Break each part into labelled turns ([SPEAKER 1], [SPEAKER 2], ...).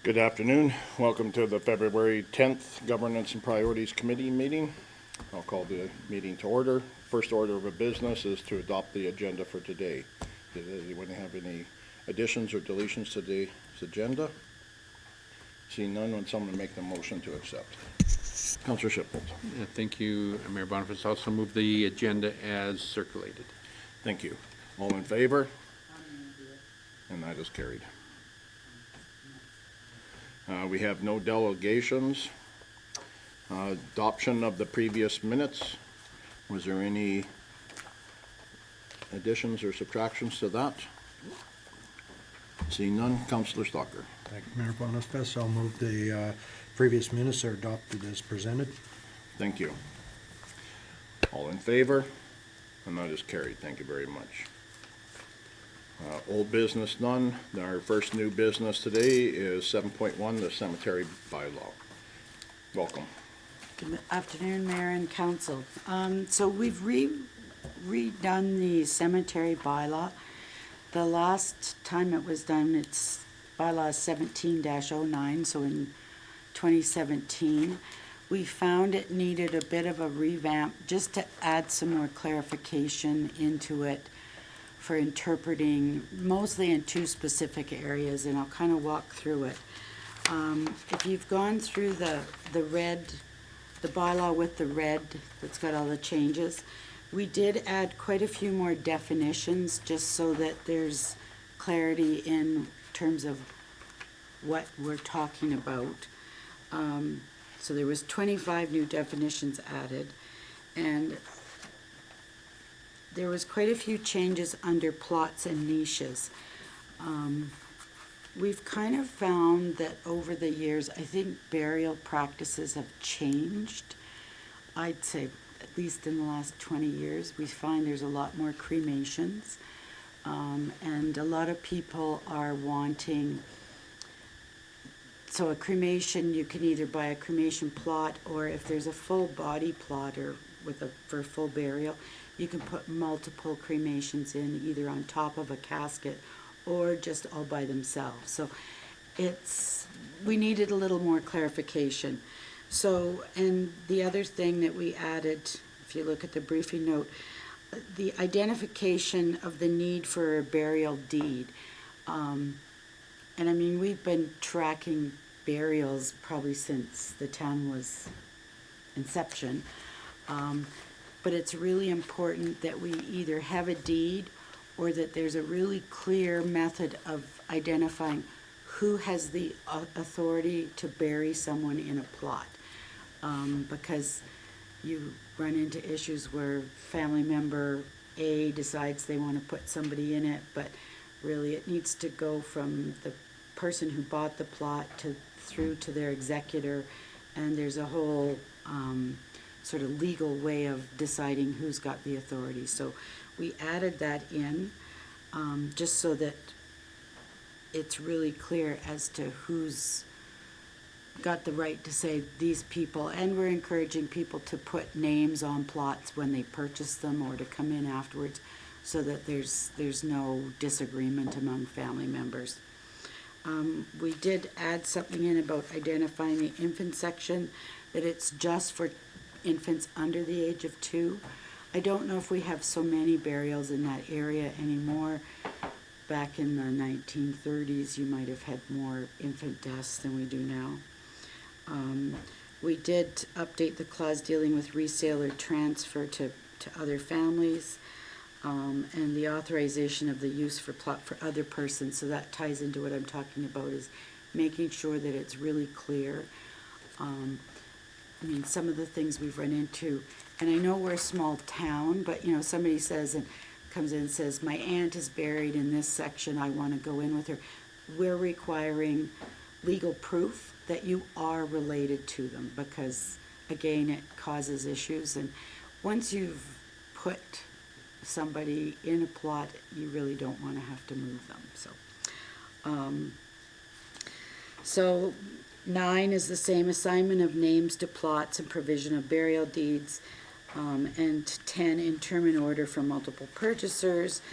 [SPEAKER 1] Good afternoon. Welcome to the February 10th Governance and Priorities Committee meeting. I'll call the meeting to order. First order of business is to adopt the agenda for today. Does anyone have any additions or deletions to today's agenda? Seeing none, would someone make the motion to accept? Councillor Shipwold.
[SPEAKER 2] Thank you, Mayor Boniface. Also move the agenda as circulated.
[SPEAKER 1] Thank you. All in favor? And that is carried. We have no delegations. Adoption of the previous minutes. Was there any additions or subtractions to that? Seeing none, Councillor Stalker.
[SPEAKER 3] Thank you, Mayor Boniface. I'll move the previous minutes are adopted as presented.
[SPEAKER 1] Thank you. All in favor? And that is carried. Thank you very much. Old business, none. Our first new business today is 7.1, the cemetery bylaw. Welcome.
[SPEAKER 4] Good afternoon, Mayor and Council. So we've redone the cemetery bylaw. The last time it was done, it's bylaw 17-09, so in 2017. We found it needed a bit of a revamp just to add some more clarification into it for interpreting, mostly in two specific areas, and I'll kind of walk through it. If you've gone through the bylaw with the red that's got all the changes, we did add quite a few more definitions just so that there's clarity in terms of what we're talking about. So there was 25 new definitions added, and there was quite a few changes under plots and niches. We've kind of found that over the years, I think burial practices have changed. I'd say at least in the last 20 years, we find there's a lot more cremations. And a lot of people are wanting, so a cremation, you can either buy a cremation plot, or if there's a full body plot or for full burial, you can put multiple cremations in, either on top of a casket or just all by themselves. So we needed a little more clarification. So, and the other thing that we added, if you look at the briefing note, the identification of the need for a burial deed. And I mean, we've been tracking burials probably since the town was inception. But it's really important that we either have a deed or that there's a really clear method of identifying who has the authority to bury someone in a plot. Because you run into issues where family member A decides they want to put somebody in it, but really it needs to go from the person who bought the plot through to their executor, and there's a whole sort of legal way of deciding who's got the authority. So we added that in just so that it's really clear as to who's got the right to say these people, and we're encouraging people to put names on plots when they purchase them or to come in afterwards so that there's no disagreement among family members. We did add something in about identifying the infant section, that it's just for infants under the age of 2. I don't know if we have so many burials in that area anymore. Back in the 1930s, you might have had more infant deaths than we do now. We did update the clause dealing with resale or transfer to other families, and the authorization of the use for plot for other persons. So that ties into what I'm talking about, is making sure that it's really clear. I mean, some of the things we've run into, and I know we're a small town, but you know, somebody comes in and says, my aunt is buried in this section, I want to go in with her. We're requiring legal proof that you are related to them, because again, it causes issues. And once you've put somebody in a plot, you really don't want to have to move them. So 9 is the same, assignment of names to plots and provision of burial deeds. And 10, in term and order for multiple purchasers,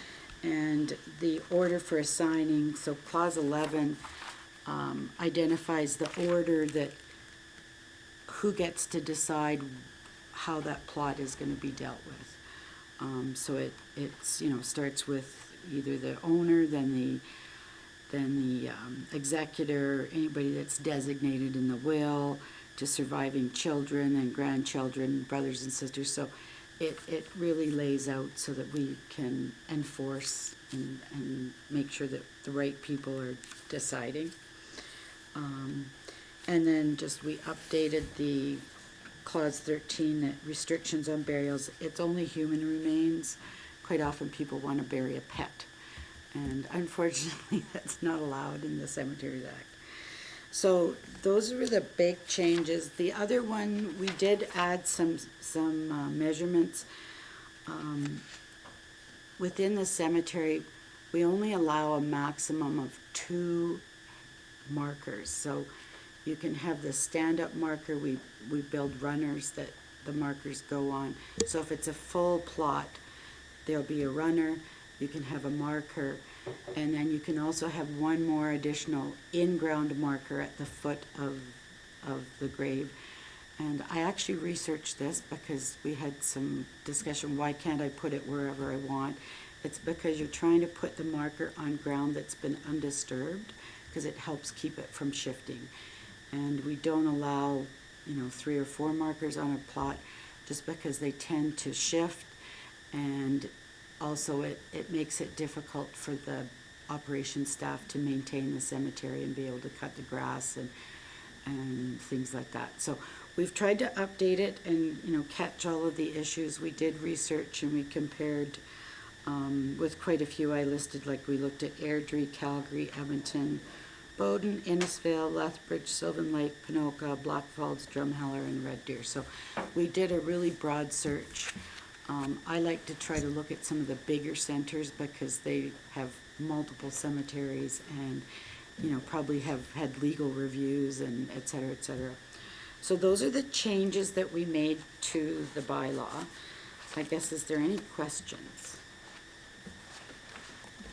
[SPEAKER 4] and the order for assigning. So clause 11, identifies the order that, who gets to decide how that plot is gonna be dealt with. So it's, starts with either the owner, then the executor, anybody that's designated in the will, to surviving children and grandchildren, brothers and sisters. So it really lays out so that we can enforce and make sure that the right people are deciding. And then just we updated the clause 13, that restrictions on burials, it's only human remains. Quite often people want to bury a pet, and unfortunately that's not allowed in the Cemeteries Act. So those were the big changes. The other one, we did add some measurements. Within the cemetery, we only allow a maximum of 2 markers. So you can have the stand-up marker, we build runners that the markers go on. So if it's a full plot, there'll be a runner, you can have a marker, and then you can also have one more additional in-ground marker at the foot of the grave. And I actually researched this because we had some discussion, why can't I put it wherever I want? It's because you're trying to put the marker on ground that's been undisturbed, because it helps keep it from shifting. And we don't allow, 3 or 4 markers on a plot just because they tend to shift, and also it makes it difficult for the operations staff to maintain the cemetery and be able to cut the grass and things like that. So we've tried to update it and, catch all of the issues. We did research and we compared with quite a few I listed, like we looked at Airdrie, Calgary, Edmonton, Bowden, Innisfail, Lethbridge, Sylvan Lake, Pinoka, Blackfalds, Drumheller, and Red Deer. So we did a really broad search. I like to try to look at some of the bigger centers because they have multiple cemeteries and, probably have had legal reviews and et cetera, et cetera. So those are the changes that we made to the bylaw. I guess, is there any questions?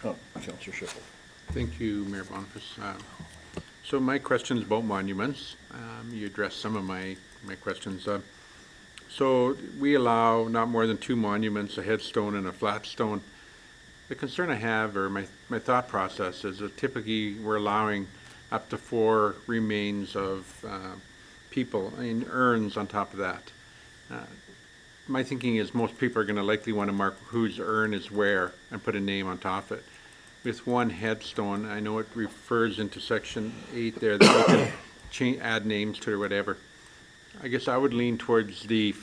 [SPEAKER 1] Oh, Councillor Schifel.
[SPEAKER 2] Thank you, Mayor Boniface. So my question is about monuments. You addressed some of my questions. So we allow not more than 2 monuments, a headstone and a flat stone. The concern I have, or my thought process, is that typically we're allowing up to 4 remains of people in urns on top of that. My thinking is most people are going to likely want to mark whose urn is where and put a name on top of it. With 1 headstone, I know it refers into section 8 there that you can add names to it or whatever. I guess I would lean towards the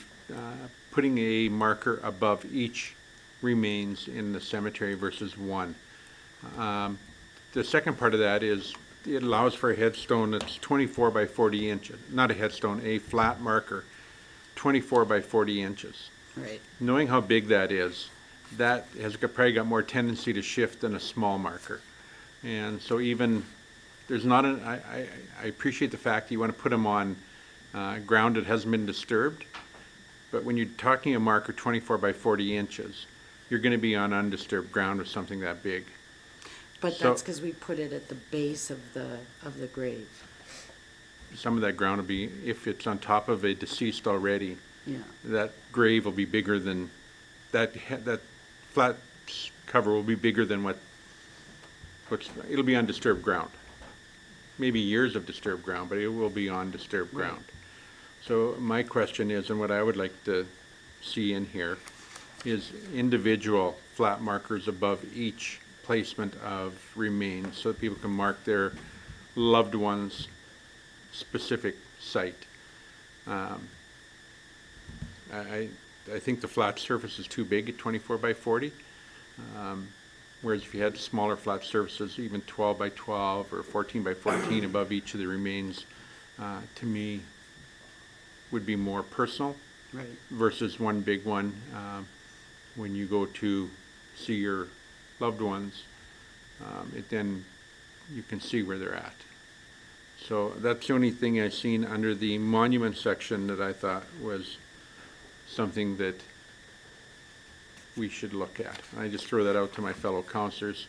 [SPEAKER 2] putting a marker above each remains in the cemetery versus 1. The second part of that is it allows for a headstone that's 24 by 40 inches, not a headstone, a flat marker, 24 by 40 inches.
[SPEAKER 4] Right.
[SPEAKER 2] Knowing how big that is, that has probably got more tendency to shift than a small marker. And so even, there's not an, I appreciate the fact that you want to put them on ground that hasn't been disturbed, but when you're talking a marker 24 by 40 inches, you're going to be on undisturbed ground with something that big.
[SPEAKER 4] But
[SPEAKER 2] So-
[SPEAKER 4] that's because we put it at the base of the grave.
[SPEAKER 2] Some of that ground will be, if it's on top of a deceased already,
[SPEAKER 4] Yeah.
[SPEAKER 2] that grave will be bigger than, that flat cover will be bigger than it'll be undisturbed ground. Maybe years of disturbed ground, but it will be on disturbed
[SPEAKER 4] Right.
[SPEAKER 2] ground. So my question is, and what I would like to see in here, is individual flat markers above each placement of remains so that people can mark their loved one's specific site. I think the flat surface is too big at 24 by 40. Whereas if you had smaller flat surfaces, even 12 by 12 or 14 by 14 above each of the remains, to me, would be more personal
[SPEAKER 4] Right.
[SPEAKER 2] versus one big one. When you go to see your loved ones, then you can see where they're at. So that's the only thing I've seen under the monument section that I thought was something that we should look at. I just throw that out to my fellow councillors.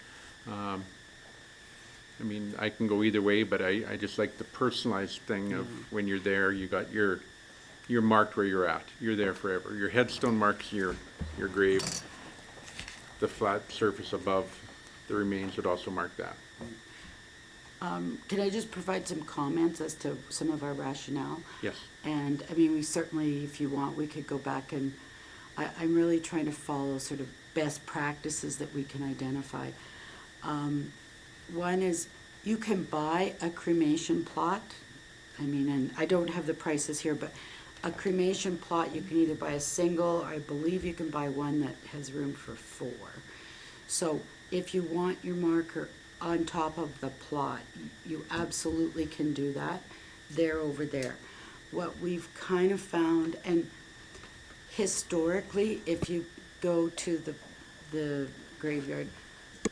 [SPEAKER 2] I mean, I can go either way, but I just like the personalized thing of when you're there, you're marked where you're at. You're there forever. Your headstone marks your grave. The flat surface above the remains would also mark that.
[SPEAKER 4] Can I just provide some comments as to some of our rationale?
[SPEAKER 2] Yes.
[SPEAKER 4] And, I mean, we certainly, if you want, we could go back and, I'm really trying to follow sort of best practices that we can identify. One is, you can buy a cremation plot. I mean, and I don't have the prices here, but a cremation plot, you can either buy a single, or I believe you can buy one that has room for 4. So if you want your marker on top of the plot, you absolutely can do that. They're over there. What we've kind of found, and historically, if you go to the graveyard,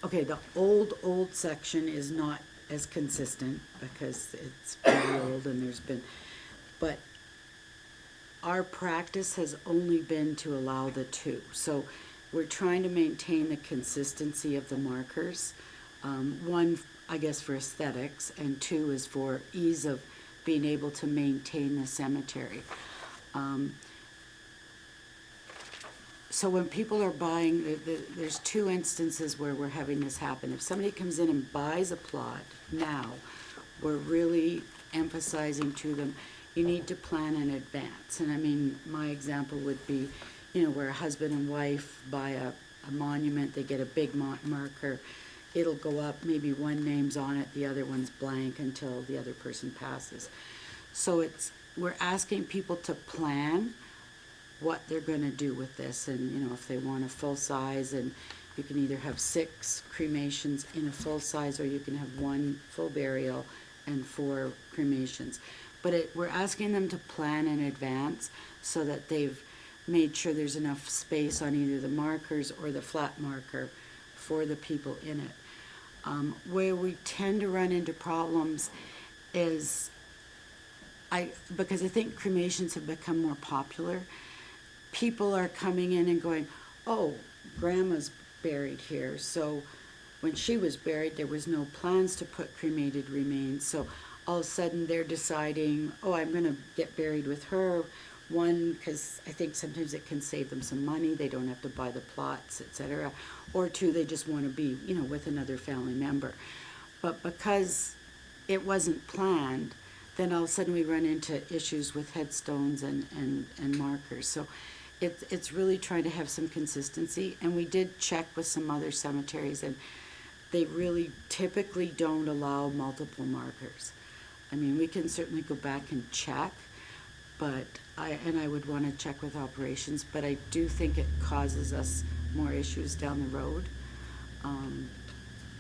[SPEAKER 4] okay, the old section is not as consistent because it's pretty old and there's been, but our practice has only been to allow the 2. So we're trying to maintain the consistency of the markers. One, I guess, for aesthetics, and 2 is for ease of being able to maintain the cemetery. So when people are buying, there's 2 instances where we're having this happen. If somebody comes in and buys a plot now, we're really emphasizing to them, you need to plan in advance. And I mean, my example would be, you know, where a husband and wife buy a monument, they get a big marker. It'll go up, maybe one name's on it, the other one's blank until the other person passes. So we're asking people to plan what they're gonna do with this, and, you know, if they want a full size, and you can either have 6 cremations in a full size, or you can have 1 full burial and 4 cremations. But we're asking them to plan in advance so that they've made sure there's enough space on either the markers or the flat marker for the people in it. Where we tend to run into problems is, because I think cremations have become more popular, people are coming in and going, oh, grandma's buried here. So when she was buried, there was no plans to put cremated remains. So all of a sudden they're deciding, oh, I'm going to get buried with her. One, because I think sometimes it can save them some money. They don't have to buy the plots, etc. Or 2, they just want to be, you know, with another family member. But because it wasn't planned, then all of a sudden we run into issues with headstones and markers. So it's really trying to have some consistency. And we did check with some other cemeteries, and they really typically don't allow multiple markers. I mean, we can certainly go back and check, but I would want to check with operations, but I do think it causes us more issues down the road.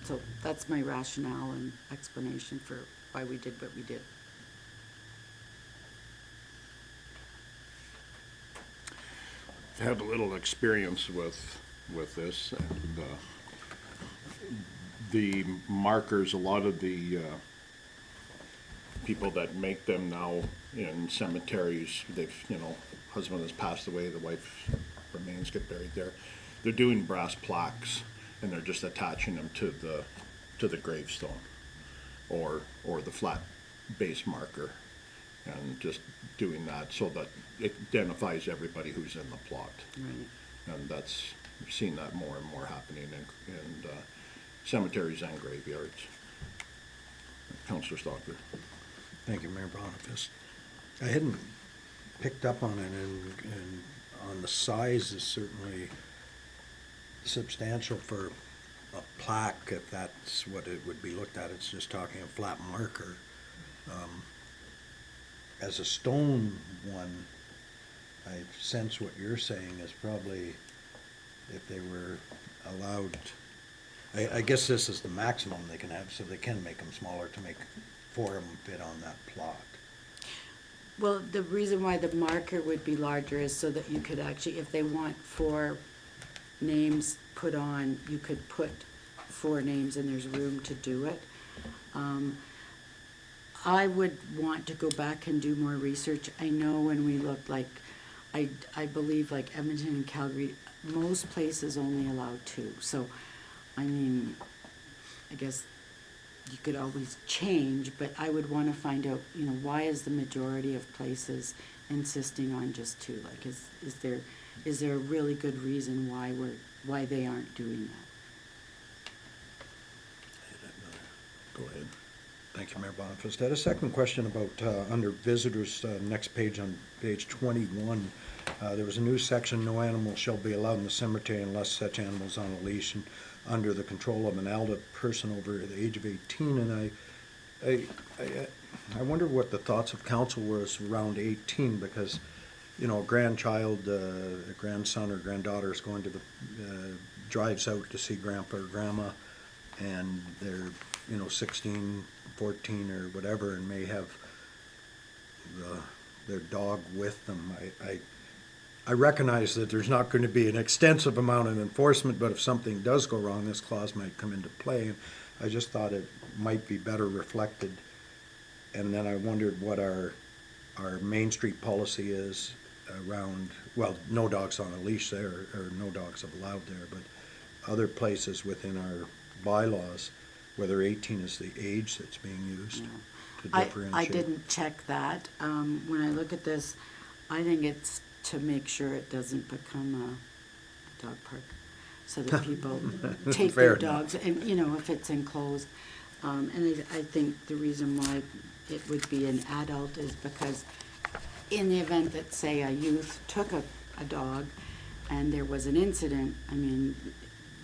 [SPEAKER 4] So that's my rationale and explanation for why we did what we did.
[SPEAKER 1] I've had a little experience with this, and the markers, a lot of the people that make them now in cemeteries, they've, you know, husband has passed away, the wife's remains get buried there. They're doing brass plaques, and they're just attaching them to the gravestone or the flat base marker, and just doing that so that it identifies everybody who's in the plot.
[SPEAKER 4] Right.
[SPEAKER 1] And we've seen that more and more happening in cemeteries and graveyards. Councillor Stocker.
[SPEAKER 3] Thank you, Mayor Boniface. I hadn't picked up on it, and on the size is certainly substantial for a plaque, if that's what it would be looked at. It's just talking a flat marker. As a stone one, I sense what you're saying is probably, if they were allowed, I guess this is the maximum they can have, so they can make them smaller to make 4 of them fit on that plot.
[SPEAKER 4] Well, the reason why the marker would be larger is so that you could actually, if they want 4 names put on, you could put 4 names and there's room to do it. I would want to go back and do more research. I know when we looked, like, I believe like Edmonton and Calgary, most places only allow 2. So, I mean, I guess you could always change, but I would want to find out, you know, why is the majority of places insisting on just two? Like, is there a really good reason why they aren't doing that?
[SPEAKER 1] Go ahead.
[SPEAKER 3] Thank you, Mayor Boniface. I had a second question about, under visitors, next page on page 21. There was a new section, no animal shall be allowed in the cemetery unless such animal is on a leash and under the control of an adult person over the age of 18. And I wonder what the thoughts of council was around 18, because, you know, a grandchild, a grandson or granddaughter is going to the, drives out to see grandpa or grandma, and they're, you know, 16, 14 or whatever, and may have their dog with them. I recognize that there's not going to be an extensive amount of enforcement, but if something does go wrong, this clause might come into play. And I just thought it might be better reflected. And then I wondered what our Main Street policy is around, well, no dogs on a leash there, or no dogs allowed there, but other places within our bylaws, whether 18 is the age that's being used to differentiate.
[SPEAKER 4] I didn't check that. When I look at this, I think it's to make sure it doesn't become a dog park, so that people take
[SPEAKER 3] Fair
[SPEAKER 4] their
[SPEAKER 3] enough.
[SPEAKER 4] dogs, and, you know, if it's enclosed. And I think the reason why it would be an adult is because in the event that, say, a youth took a dog and there was an incident, I mean,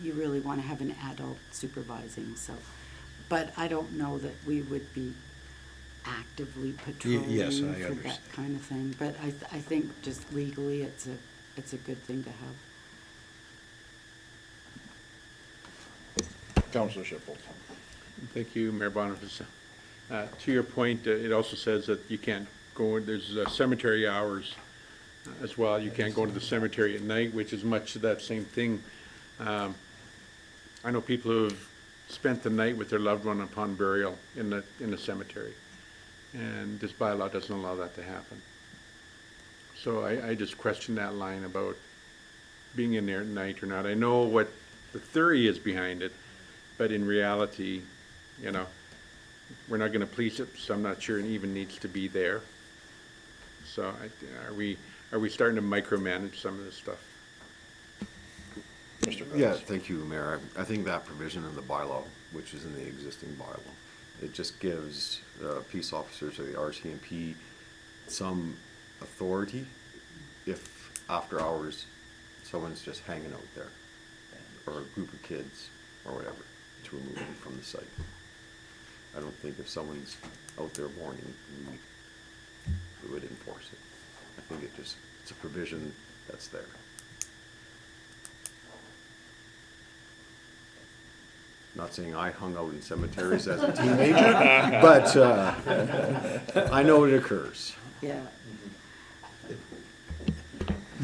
[SPEAKER 4] you really want to have an adult supervising, so. But I don't know that we would be actively patrolling
[SPEAKER 3] yes, I
[SPEAKER 4] for
[SPEAKER 3] understand.
[SPEAKER 4] that kind of thing. But I think just legally, it's a good thing to have.
[SPEAKER 1] Councilor Schiffel.
[SPEAKER 2] Thank you, Mayor Boniface. To your point, it also says that you can't go, there's cemetery hours as well. You can't go to the cemetery at night, which is much of that same thing. I know people who have spent the night with their loved one upon burial in the cemetery, and this bylaw doesn't allow that to happen. So I just question that line about being in there at night or not. I know what the theory is behind it, but in reality, you know, we're not going to police it, so I'm not sure it even needs to be there. So are we starting to micromanage some of this stuff?
[SPEAKER 1] Mr. Grimes.
[SPEAKER 5] Yeah, thank you, Mayor. I think that provision in the bylaw, which is in the existing bylaw, it just gives peace officers or the RCMP some authority if after hours someone's just hanging out there, or a group of kids or whatever, to remove them from the site. I don't think if someone's out there warning, we would enforce it. I think it's a provision that's there. Not saying I hung out in cemeteries as a teenager, but I know it occurs.
[SPEAKER 4] Yeah.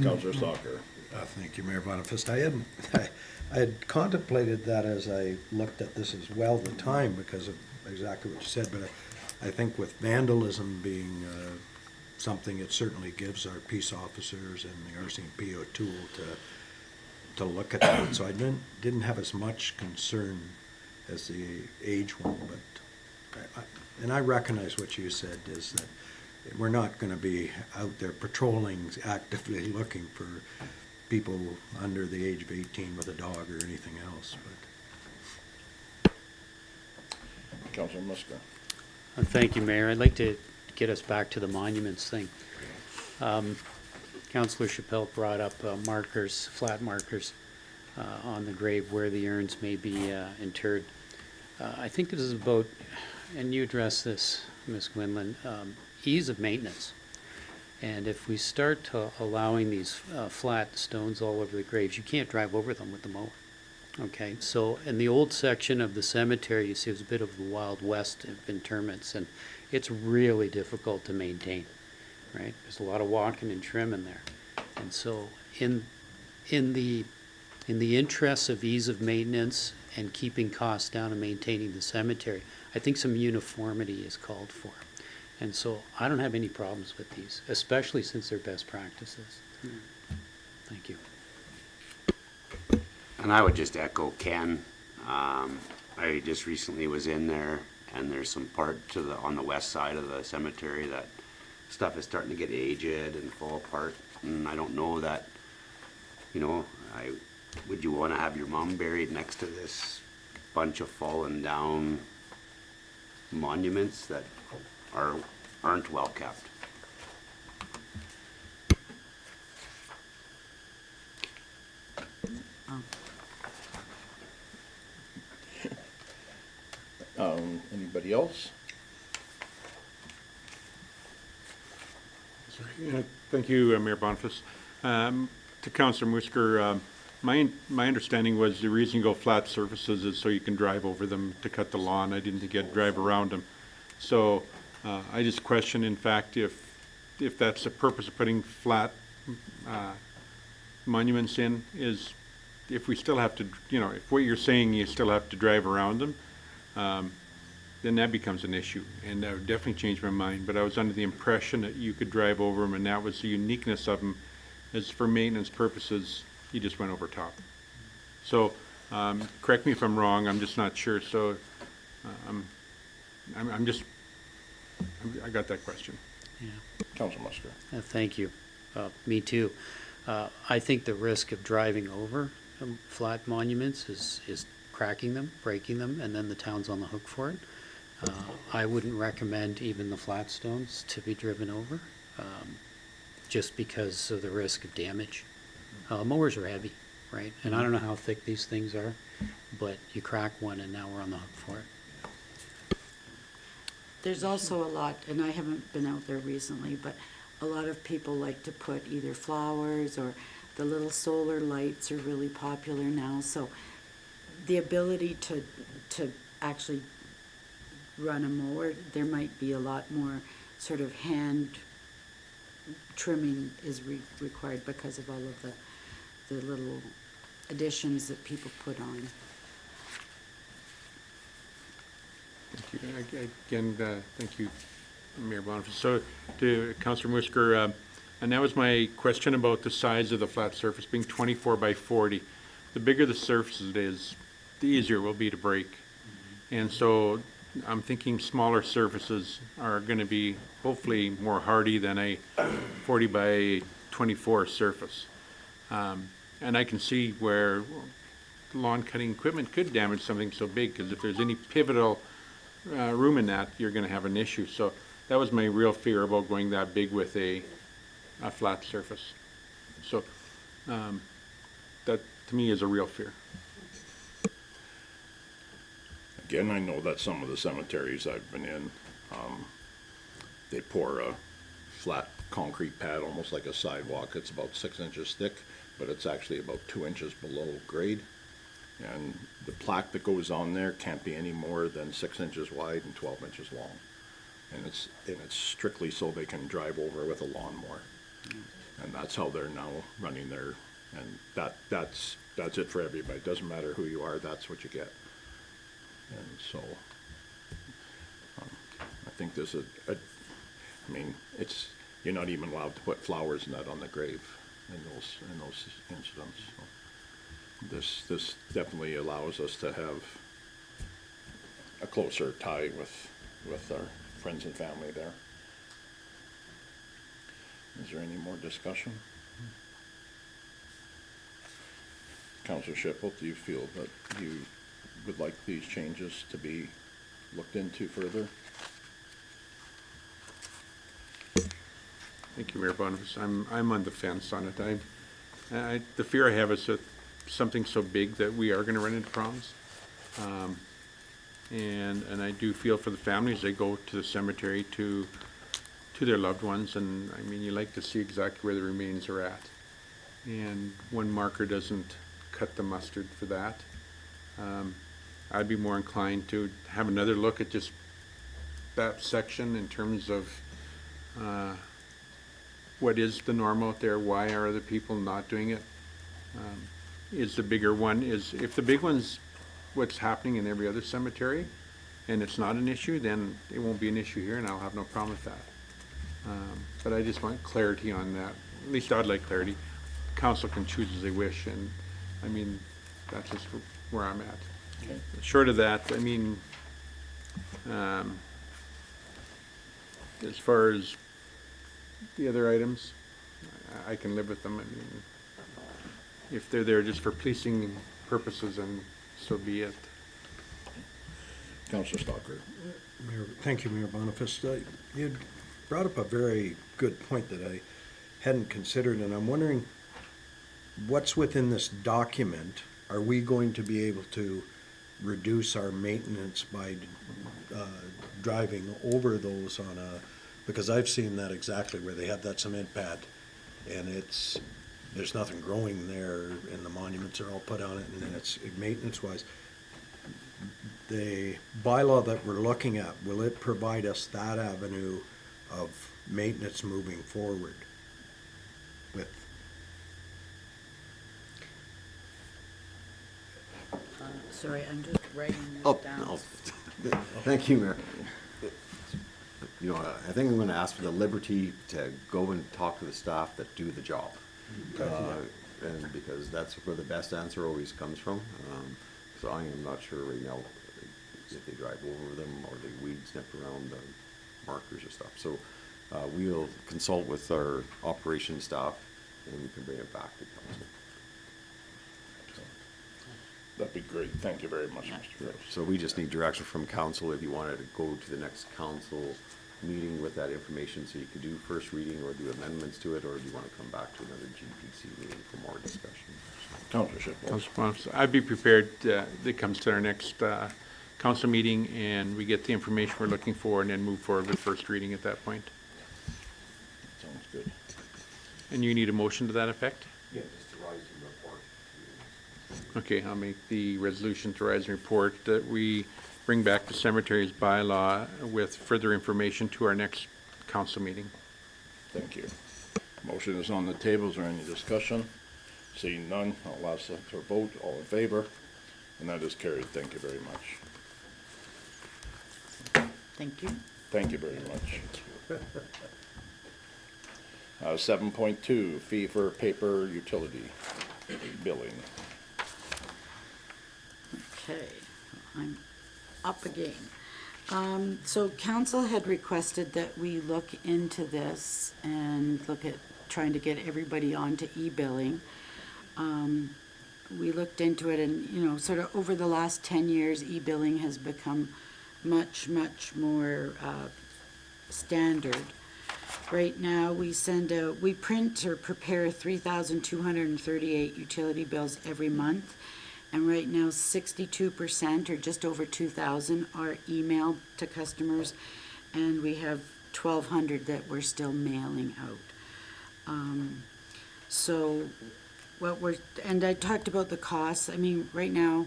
[SPEAKER 1] Councilor Stalker.
[SPEAKER 3] Thank you, Mayor Boniface. I had contemplated that as I looked at this as well at the time because of exactly what you said, but I think with vandalism being something, it certainly gives our peace officers and the RCMP a tool to look at that. So I didn't have as much concern as the age one, but and I recognize what you said is that we're not going to be out there patrolling, actively looking for people under the age of 18 with a dog or anything else. But
[SPEAKER 1] Councilor Musca.
[SPEAKER 6] Thank you, Mayor. I'd like to get us back to the monuments thing. Councillor Chappelle brought up markers, flat markers on the grave where the urns may be interred. I think this is about, and you addressed this, Ms. Quinlan, ease of maintenance. And if we start allowing these flat stones all over the graves, you can't drive over them with the mower. Okay, so in the old section of the cemetery, you see there's a bit of the Wild West of interments, and it's really difficult to maintain, right? There's a lot of walking and trim in there. And so in the interests of ease of maintenance and keeping costs down and maintaining the cemetery, I think some uniformity is called for. And so I don't have any problems with these, especially since they're best practices. Thank you.
[SPEAKER 7] And I would just echo Ken. I just recently was in there, and there's some part to the, on the west side of the cemetery that stuff is starting to get aged and fall apart, and I don't know that, you know, would you wanna have your mom buried next to this bunch of fallen down monuments that aren't well kept?
[SPEAKER 1] Anybody else?
[SPEAKER 2] Thank you, Mayor Boniface. To Councillor Musker, my understanding was the reason you go flat surfaces is so you can drive over them to cut the lawn. I didn't think you had to drive around them. So I just question, in fact, if that's the purpose of putting flat monuments in, is if we still have to, you know, if what you're saying you still have to drive around them, then that becomes an issue, and that would definitely change my mind. But I was under the impression that you could drive over them, and that was the uniqueness of them, is for maintenance purposes, you just went over top. So, correct me if I'm wrong, I'm just not sure, so, I got that question.
[SPEAKER 6] Yeah.
[SPEAKER 1] Councilor Musker.
[SPEAKER 6] Thank you. Me too. I think the risk of driving over flat monuments is cracking them, breaking them, and then the town's on the hook for it. I wouldn't recommend even the flat stones to be driven over, just because of the risk of damage. Mowers are heavy, right? And I don't know how thick these things are, but you crack one and now we're on the hook for it.
[SPEAKER 4] There's also a lot, and I haven't been out there recently, but a lot of people like to put either flowers or the little solar lights are really popular now. So the ability to actually run a mower, there might be a lot more sort of hand trimming is required because of all of the little additions that people put on.
[SPEAKER 2] Thank you. Again, thank you, Mayor Boniface. So to Councillor Musker, and that was my question about the size of the flat surface being 24 by 40. The bigger the surface it is, the easier it will be to break. And so I'm thinking smaller surfaces are going to be hopefully more hardy than a 40 by 24 surface. And I can see where lawn cutting equipment could damage something so big, because if there's any pivotal room in that, you're going to have an issue. So that was my real fear about going that big with a flat surface. So that to me is a real fear.
[SPEAKER 1] Again, I know that some of the cemeteries I've been in, they pour a flat concrete pad, almost like a sidewalk. It's about 6 inches thick, but it's actually about 2 inches below grade. And the plaque that goes on there can't be any more than 6 inches wide and 12 inches long. And it's strictly so they can drive over with a lawnmower. And that's how they're now running their, and that's it for everybody. It doesn't matter who you are, that's what you get. And so, I think there's I mean, you're not even allowed to put flowers in that on the grave in those incidents. So this definitely allows us to have a closer tie with our friends and family there. Is there any more discussion? Councillor Shipple, do you feel that you would like these changes to be looked into further?
[SPEAKER 2] Thank you, Mayor Boniface. I'm on the fence on it. The fear I have is that something so big that we are going to run into problems. And I do feel for the families, they go to the cemetery to their loved ones, and I mean, you like to see exactly where the remains are at. And one marker doesn't cut the mustard for that. I'd be more inclined to have another look at just that section in terms of what is the norm out there, why are other people not doing it? Is the bigger one, if the big one's what's happening in every other cemetery and it's not an issue, then it won't be an issue here and I'll have no problem with that. But I just want clarity on that. At least I'd like clarity. Council can choose as they wish, and I mean, that's just where I'm at. Short of that, I mean, as far as the other items, I can live with them. I mean, if they're there just for policing purposes, and so be it.
[SPEAKER 1] Councillor Stocker.
[SPEAKER 3] Thank you, Mayor Boniface. You brought up a very good point that I hadn't considered, and I'm wondering what's within this document? Are we going to be able to reduce our maintenance by driving over those on a, because I've seen that exactly where they have that cement pad and there's nothing growing there and the monuments are all put on it and then it's maintenance wise. The bylaw that we're looking at, will it provide us that avenue of maintenance moving forward with?
[SPEAKER 4] Sorry, I'm just writing
[SPEAKER 5] Oh,
[SPEAKER 4] this down.
[SPEAKER 5] no. Thank you, Mayor. You know, I think I'm gonna ask for the liberty to go and talk to the staff that do the job. And because that's where the best answer always comes from. So I am not sure right now if they drive over them or they weed snip around the markers or stuff. So, we'll consult with our operations staff and we can bring it back to council.
[SPEAKER 1] That'd be great. Thank you very much, Mr. Gross.
[SPEAKER 5] So we just need direction from council if you wanted to go to the next council meeting with that information so you could do first reading or do amendments to it, or do you want to come back to another GPC meeting for more discussion?
[SPEAKER 1] Councillor Shipwell.
[SPEAKER 2] Councilor Bonifaz, I'd be prepared, it comes to our next council meeting and we get the information we're looking for and then move forward with first reading at that point.
[SPEAKER 1] Sounds good.
[SPEAKER 2] And you need a motion to that effect?
[SPEAKER 5] Yeah, just to rise and report.
[SPEAKER 2] Okay, I'll make the resolution to rise and report that we bring back the cemetery's bylaw with further information to our next council meeting.
[SPEAKER 1] Thank you. Motion is on the table. Is there any discussion? Seeing none, I'll ask for a vote. All in favor? And that is carried. Thank you very much.
[SPEAKER 4] Thank you.
[SPEAKER 1] Thank you very much. 7.2, fee for paper utility billing.
[SPEAKER 4] Okay, I'm up again. So council had requested that we look into this and look at trying to get everybody onto e-billing. We looked into it and, you know, sort of over the last 10 years, e-billing has become much, much more standard. Right now, we print or prepare 3,238 utility bills every month. And right now, 62% or just over 2,000 are emailed to customers. And we have 1,200 that we're still mailing out. So and I talked about the costs. I mean, right now,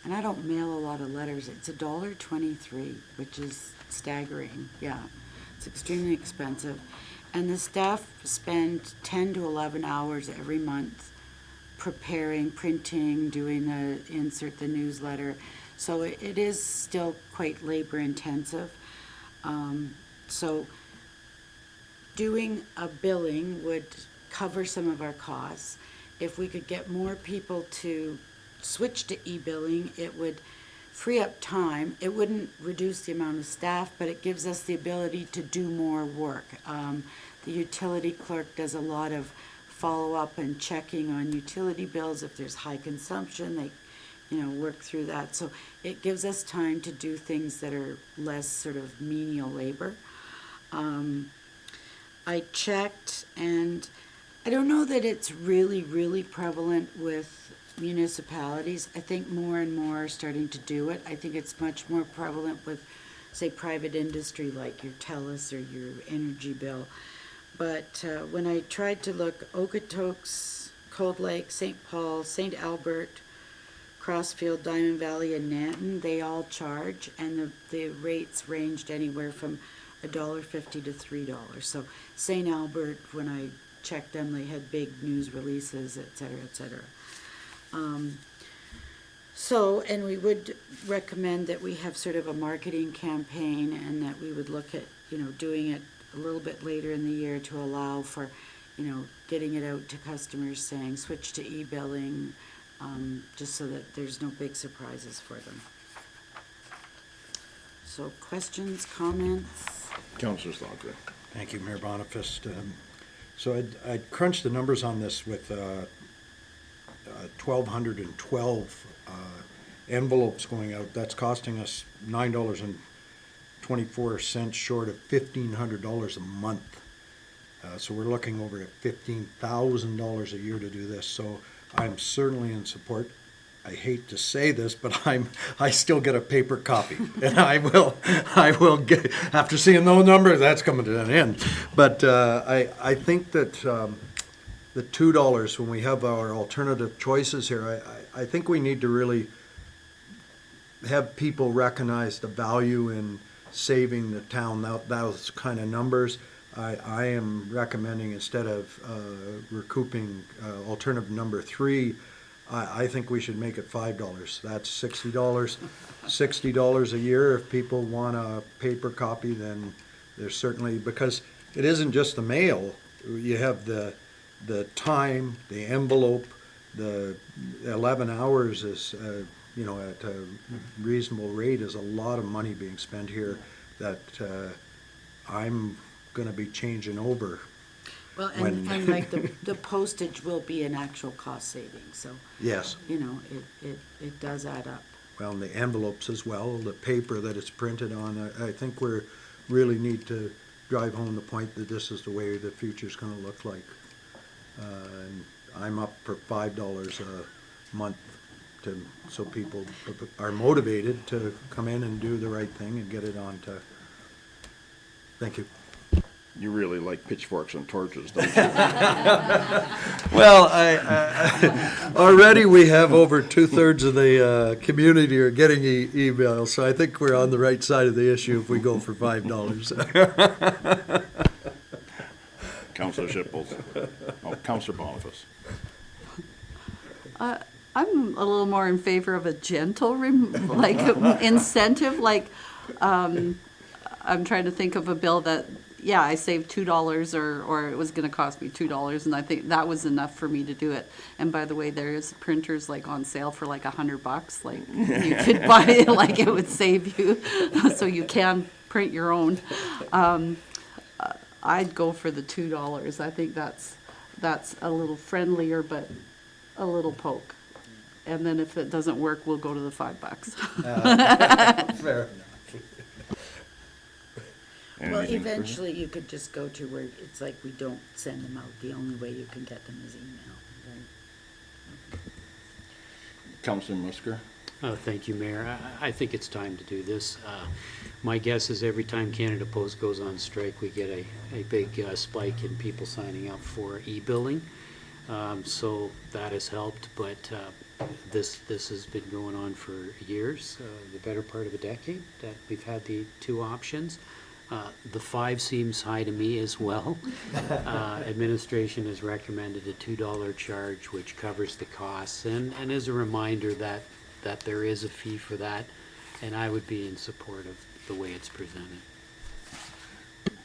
[SPEAKER 4] and I don't mail a lot of letters, it's $1.23, which is staggering. Yeah, it's extremely expensive. And the staff spend 10 to 11 hours every month preparing, printing, doing insert the newsletter. So it is still quite labor intensive. So doing a billing would cover some of our costs. If we could get more people to switch to e-billing, it would free up time. It wouldn't reduce the amount of staff, but it gives us the ability to do more work. The utility clerk does a lot of follow-up and checking on utility bills. If there's high consumption, they, work through that. So it gives us time to do things that are less sort of menial labor. I checked, and I don't know that it's really, really prevalent with municipalities. I think more and more are starting to do it. I think it's much more prevalent with, say, private industry like your TELUS or your energy bill. But when I tried to look, Okotoks, Cold Lake, St. Paul, St. Albert, Crossfield, Diamond Valley, and Nanton, they all charge, and the rates ranged anywhere from $1.50 to $3. So St. Albert, when I checked them, they had big news releases, et cetera, et cetera. And we would recommend that we have sort of a marketing campaign and that we would look at, doing it a little bit later in the year to allow for, getting it out to customers saying switch to e-billing, just so that there's no big surprises for them. So questions, comments?
[SPEAKER 1] Councillor Schlager.
[SPEAKER 3] Thank you, Mayor Boniface. So I crunched the numbers on this with 1,212 envelopes going out. That's costing us $9.24 short of $1,500 a month. So we're looking over at $15,000 a year to do this. So I'm certainly in support. I hate to say this, but I still get a paper copy, and I will get, after seeing those numbers, that's coming to an end. But I think that the $2, when we have our alternative choices here, I think we need to really have people recognize the value in saving the town, those kind of numbers. I am recommending, instead of recouping alternative number 3, I think we should make it $5. That's $60 a year. If people want a paper copy, then there's certainly, because it isn't just the mail. You have the time, the envelope, the 11 hours is, at a reasonable rate is a lot of money being spent here that I'm gonna be changing over.
[SPEAKER 4] Well,
[SPEAKER 3] When-
[SPEAKER 4] and like the postage will be an actual cost saving, so,
[SPEAKER 3] Yes.
[SPEAKER 4] it does add up.
[SPEAKER 3] Well, and the envelopes as well, the paper that it's printed on. I think we really need to drive home the point that this is the way the future's gonna look like. And I'm up for $5 a month so people are motivated to come in and do the right thing and get it on to. Thank you.
[SPEAKER 1] You really like pitchforks and torches, don't you?
[SPEAKER 3] Well, already we have over 2/3 of the community are getting emails, so I think we're on the right side of the issue if we go for $5.
[SPEAKER 1] Councillor Shipple. Oh, Councillor Boniface.
[SPEAKER 8] I'm a little more in favor of a gentle, incentive, I'm trying to think of a bill that, yeah, I saved $2 or it was gonna cost me $2, and I think that was enough for me to do it. And by the way, there is printers on sale for $100, you could buy it, it would save you, so you can print your own. I'd go for the $2. I think that's a little friendlier, but a little poke. And then if it doesn't work, we'll go to the $5.
[SPEAKER 3] Fair.
[SPEAKER 4] Well,
[SPEAKER 1] Anything further?
[SPEAKER 4] eventually you could just go to where it's like we don't send them out. The only way you can get them is email.
[SPEAKER 1] Councillor Musker.
[SPEAKER 6] Thank you, Mayor. I think it's time to do this. My guess is every time Canada Post goes on strike, we get a big spike in people signing up for e-billing. So that has helped, but this has been going on for years, the better part of a decade, that we've had the two options. The 5 seems high to me as well. Administration has recommended a $2 charge, which covers the costs, and is a reminder that there is a fee for that, and I would be in support of the way it's presented.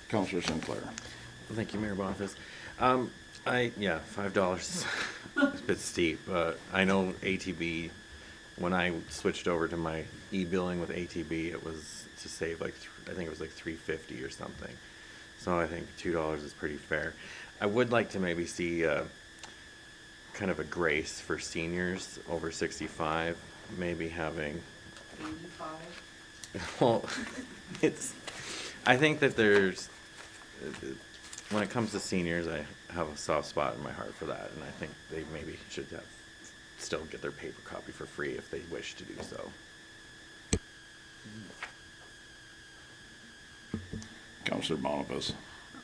[SPEAKER 1] Councillor Sinclair.
[SPEAKER 9] Thank you, Mayor Boniface. $5 is a bit steep. I know ATB, when I switched over to my e-billing with ATB, it was to save I think it was $3.50 or something. So I think $2 is pretty fair. I would like to maybe see kind of a grace for seniors over 65, maybe having. 85. Well, I think that when it comes to seniors, I have a soft spot in my heart for that, and I think they maybe should still get their paper copy for free if they wish to do so.
[SPEAKER 1] Councillor Boniface.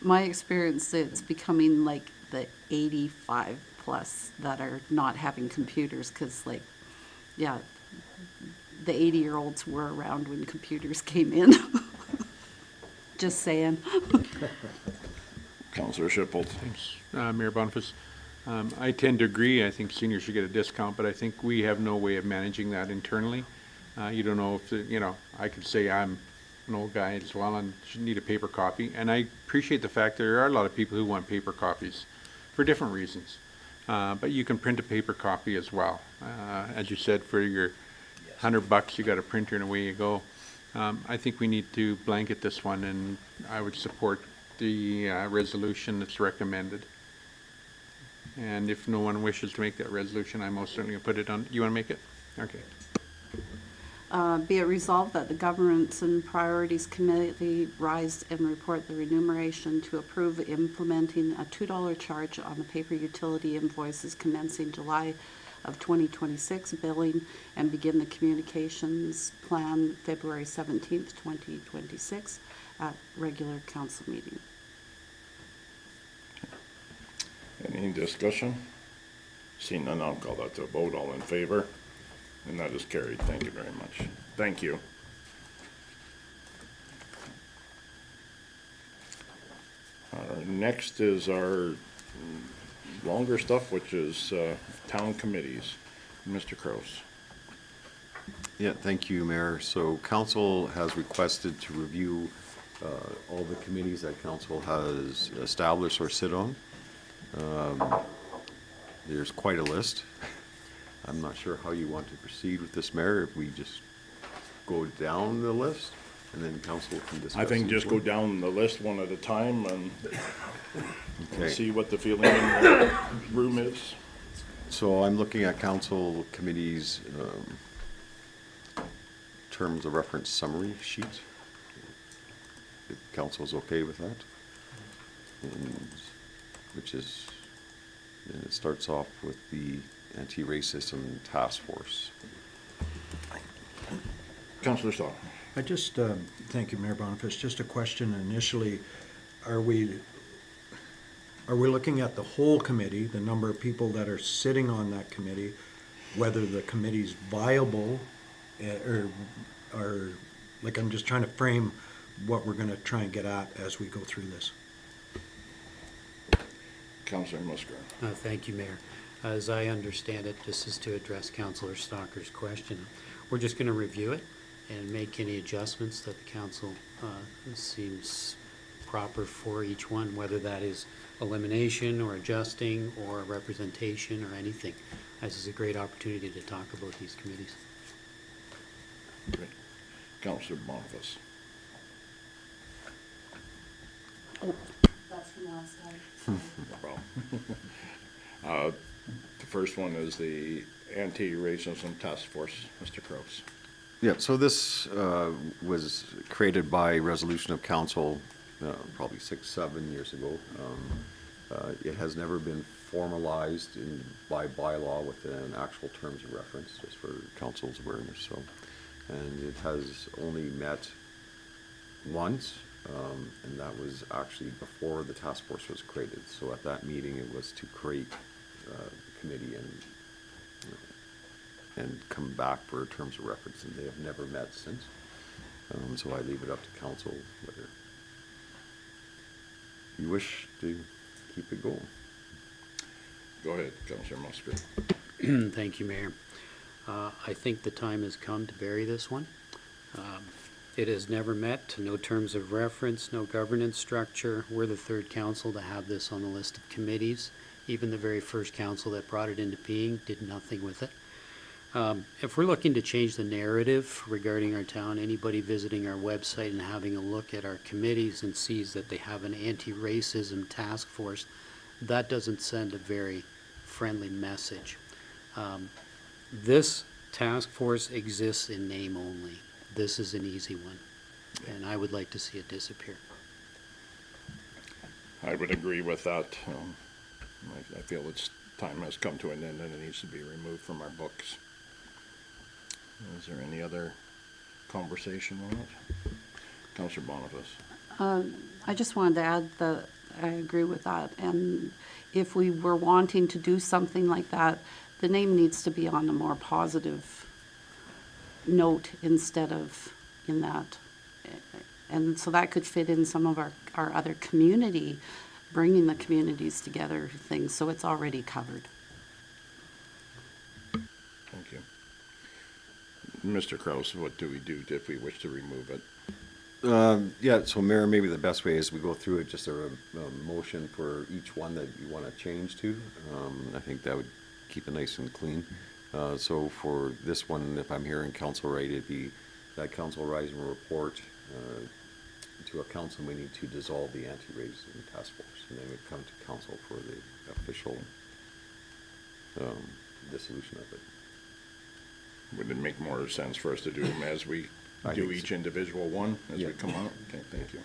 [SPEAKER 8] My experience, it's becoming the 85 plus that are not having computers, because the 80-year-olds were around when computers came in. Just saying.
[SPEAKER 1] Councillor Shipple.
[SPEAKER 2] Thanks, Mayor Boniface. I tend to agree. I think seniors should get a discount, but I think we have no way of managing that internally. You don't know if, I could say I'm an old guy as well and should need a paper copy. And I appreciate the fact that there are a lot of people who want paper copies for different reasons. But you can print a paper copy as well. As you said, for your $100, you got a printer and away you go. I think we need to blanket this one, and I would support the resolution that's recommended. And if no one wishes to make that resolution, I most certainly will put it on. You want to make it? Okay.
[SPEAKER 8] Be it resolved that the Governance and Priorities Committee rise and report the remuneration to approve implementing a $2 charge on the paper utility invoices commencing July of 2026 billing and begin the communications plan February 17th, 2026 at regular council meeting.
[SPEAKER 1] Any discussion? Seeing none, I'll call that to a vote. All in favor? And that is carried. Thank you very much. Thank you. Next is our longer stuff, which is town committees. Mr. Kraus.
[SPEAKER 5] Yeah, thank you, Mayor. So council has requested to review all the committees that council has established or sit on. There's quite a list. I'm not sure how you want to proceed with this, Mayor, if we just go down the list and then council can discuss.
[SPEAKER 1] I think
[SPEAKER 5] each
[SPEAKER 1] just go
[SPEAKER 5] one.
[SPEAKER 1] down the list one at a time and
[SPEAKER 5] Okay.
[SPEAKER 1] see what the feeling in the room is.
[SPEAKER 5] So I'm looking at council committees, terms of reference summary sheet. If council's okay with that. And which is, and it starts off with the Anti-Racism Task Force.
[SPEAKER 1] Councillor Stahl.
[SPEAKER 3] I just, thank you, Mayor Boniface, just a question initially, are we looking at the whole committee, the number of people that are sitting on that committee, whether the committee's viable, or, like, I'm just trying to frame what we're gonna try and get at as we go through this.
[SPEAKER 1] Councillor Musgrave.
[SPEAKER 6] Thank you, Mayor. As I understand it, this is to address Councillor Stalker's question. We're just going to review it and make any adjustments that the council seems proper for each one, whether that is elimination or adjusting or representation or anything. This is a great opportunity to talk about these committees.
[SPEAKER 1] Great. Councillor Boniface.
[SPEAKER 8] That's from last time.
[SPEAKER 1] No problem. The first one is the Anti-Racism Task Force. Mr. Kraus.
[SPEAKER 5] Yeah, so this was created by resolution of council probably 6-7 years ago. It has never been formalized by bylaw with an actual terms of reference, just for council's awareness. So, and it has only met once, and that was actually before the task force was created. So at that meeting, it was to create the committee and come back for terms of reference, and they have never met since. So I leave it up to council whether you wish to keep it going.
[SPEAKER 1] Go ahead, Councillor Musgrave.
[SPEAKER 6] Thank you, Mayor. I think the time has come to bury this one. It has never met, no terms of reference, no governance structure. We're the third council to have this on the list of committees. Even the very first council that brought it into being did nothing with it. If we're looking to change the narrative regarding our town, anybody visiting our website and having a look at our committees and sees that they have an anti-racism task force, that doesn't send a very friendly message. This task force exists in name only. This is an easy one, and I would like to see it disappear.
[SPEAKER 1] I would agree with that. I feel its time has come to an end and it needs to be removed from our books. Is there any other conversation on it? Councillor Boniface.
[SPEAKER 8] I just wanted to add that I agree with that. And if we were wanting to do something like that, the name needs to be on a more positive note instead of in that. And so that could fit in some of our other community, bringing the communities together things. So it's already covered.
[SPEAKER 1] Thank you. Mr. Kraus, what do we do if we wish to remove it?
[SPEAKER 5] Yeah, so Mayor, maybe the best way is we go through it, just a motion for each one that you want to change to. I think that would keep it nice and clean. So for this one, if I'm hearing council right, it'd be that council rising report to a council meeting to dissolve the anti-racism task force. And then we'd come to council for the official dissolution of it.
[SPEAKER 1] Would it make more sense for us to do them as we
[SPEAKER 5] I
[SPEAKER 1] do
[SPEAKER 5] think
[SPEAKER 1] each
[SPEAKER 5] so.
[SPEAKER 1] individual one as we
[SPEAKER 5] Yeah.
[SPEAKER 1] come out? Okay, thank you.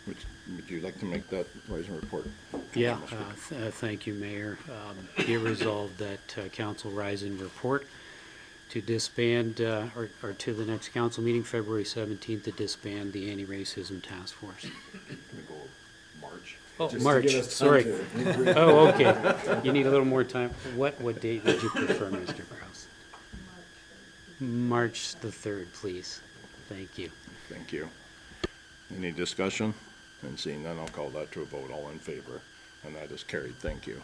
[SPEAKER 1] Would you like to make that rising report?
[SPEAKER 6] Yeah,
[SPEAKER 1] Councilman Mr.
[SPEAKER 6] thank you, Mayor. Be it resolved that council rise and report to disband, or to the next council meeting, February 17th, to disband the anti-racism task force.
[SPEAKER 1] Can we go March?
[SPEAKER 6] Oh,
[SPEAKER 5] Just to
[SPEAKER 6] March,
[SPEAKER 5] give us time
[SPEAKER 6] sorry.
[SPEAKER 5] to-
[SPEAKER 6] Oh, okay. You need a little more time. What date would you prefer, Mr. Kraus? March the 3rd, please. Thank you.
[SPEAKER 1] Thank you. Any discussion? And seeing none, I'll call that to a vote. All in favor? And that is carried. Thank you.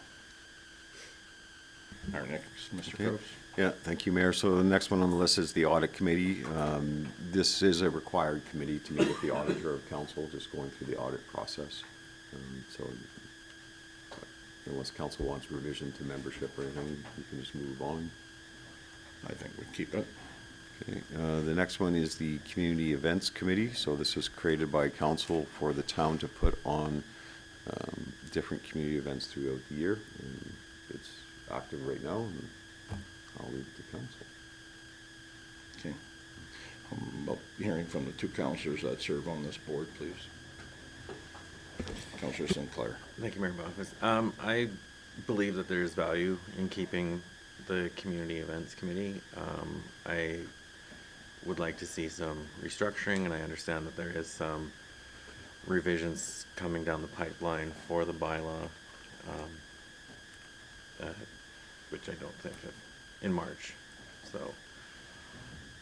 [SPEAKER 1] Our next, Mr.
[SPEAKER 5] Okay.
[SPEAKER 1] Gross.
[SPEAKER 5] Yeah, thank you, Mayor. So the next one on the list is the audit committee. This is a required committee to meet with the auditor of council, just going through the audit process. So unless council wants revision to membership or anything, you can just move on.
[SPEAKER 1] I think we keep it.
[SPEAKER 5] Okay, the next one is the Community Events Committee. So this was created by council for the town to put on different community events throughout the year. And it's active right now, and I'll leave it to council.
[SPEAKER 1] Okay. About hearing from the two counselors that serve on this board, please. Counselor Sinclair.
[SPEAKER 9] Thank you, Mayor Boniface. I believe that there is value in keeping the Community Events Committee. I would like to see some restructuring, and I understand that there is some revisions coming down the pipeline for the bylaw, which I don't think of in March. So,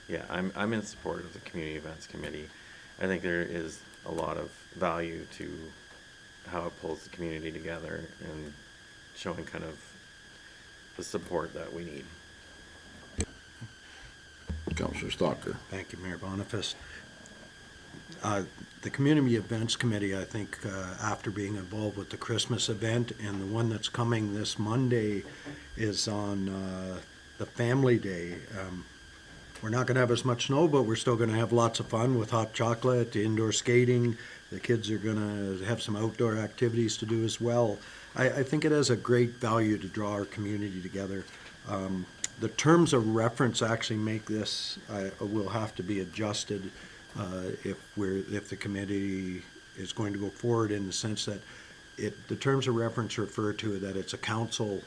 [SPEAKER 9] yeah, I'm in support of the Community Events Committee. I think there is a lot of value to how it pulls the community together and showing kind of the support that we need.
[SPEAKER 1] Counselor Stalker.
[SPEAKER 3] Thank you, Mayor Boniface. The Community Events Committee, I think, after being involved with the Christmas event, and the one that's coming this Monday is on the Family Day. We're not going to have as much snow, but we're still going to have lots of fun with hot chocolate, indoor skating. The kids are going to have some outdoor activities to do as well. I think it has a great value to draw our community together. The terms of reference actually make this, will have to be adjusted if the committee is going to go forward, in the sense that the terms of reference refer to that it's a council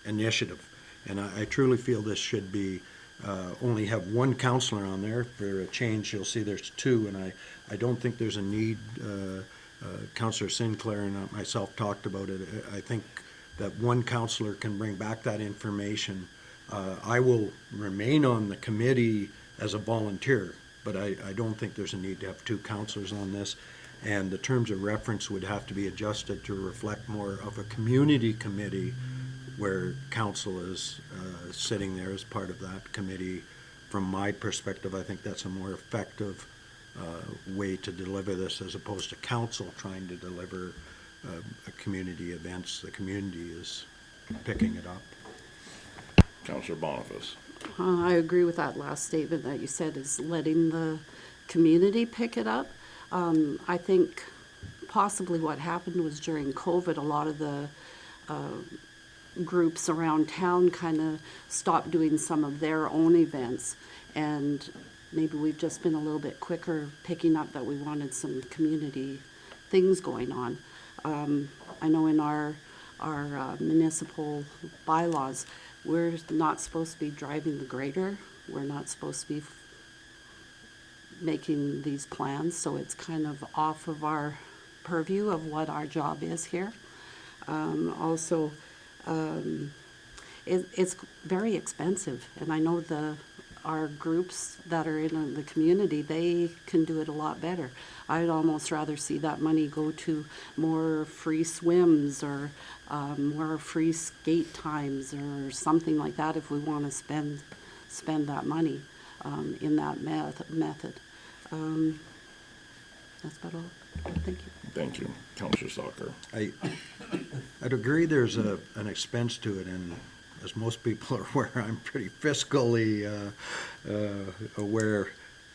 [SPEAKER 3] initiative. And I truly feel this should be, only have one counselor on there. For a change, you'll see there's two, and I don't think there's a need, Councillor Sinclair and myself talked about it. I think that one counselor can bring back that information. I will remain on the committee as a volunteer, but I don't think there's a need to have two counselors on this. And the terms of reference would have to be adjusted to reflect more of a community committee, where council is sitting there as part of that committee. From my perspective, I think that's a more effective way to deliver this, as opposed to council trying to deliver a community events. The community is picking it up.
[SPEAKER 1] Counselor Boniface.
[SPEAKER 8] I agree with that last statement that you said, is letting the community pick it up. I think possibly what happened was during COVID, a lot of the groups around town kind of stopped doing some of their own events, and maybe we've just been a little bit quicker picking up that we wanted some community things going on. I know in our municipal bylaws, we're not supposed to be driving the grader. We're not supposed to be making these plans, so it's kind of off of our purview of what our job is here. Also, it's very expensive, and I know our groups that are in the community, they can do it a lot better. I'd almost rather see that money go to more free swims, or more free skate times, or something like that, if we want to spend that money in that method. That's about all. Thank you.
[SPEAKER 1] Thank you. Counselor Soccer.
[SPEAKER 3] I'd agree there's an expense to it, and as most people are aware, I'm pretty fiscally aware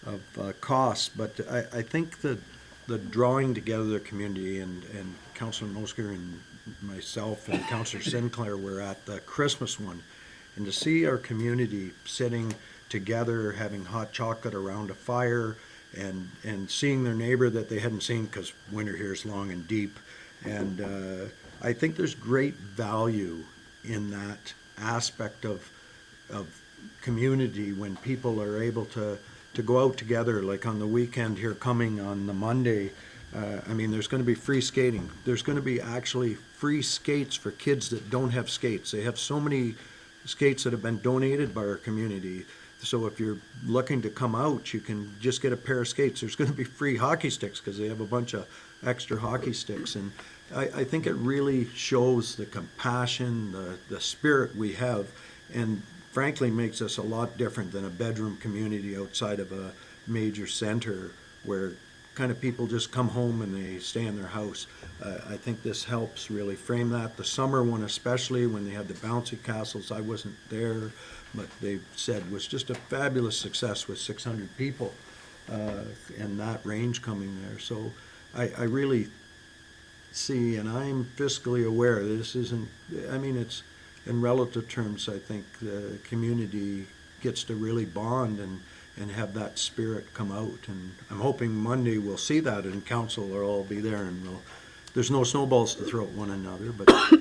[SPEAKER 3] of costs, but I think that the drawing together the community, and Councilor Mosker and myself and Councilor Sinclair were at the Christmas one, and to see our community sitting together, having hot chocolate around a fire, and seeing their neighbor that they hadn't seen because winter here is long and deep. And I think there's great value in that aspect of community when people are able to go out together, like on the weekend here coming on the Monday. I mean, there's going to be free skating. There's going to be actually free skates for kids that don't have skates. They have so many skates that have been donated by our community. So if you're looking to come out, you can just get a pair of skates. There's going to be free hockey sticks because they have a bunch of extra hockey sticks. And I think it really shows the compassion, the spirit we have, and frankly makes us a lot different than a bedroom community outside of a major center where kind of people just come home and they stay in their house. I think this helps really frame that. The summer one especially, when they had the bouncy castles, I wasn't there, but they said was just a fabulous success with 600 people and that range coming there. So I really see, and I'm fiscally aware, this isn't, I mean, it's, in relative terms, I think the community gets to really bond and have that spirit come out. And I'm hoping Monday we'll see that, and council will all be there, and there's no snowballs to throw at one another. But at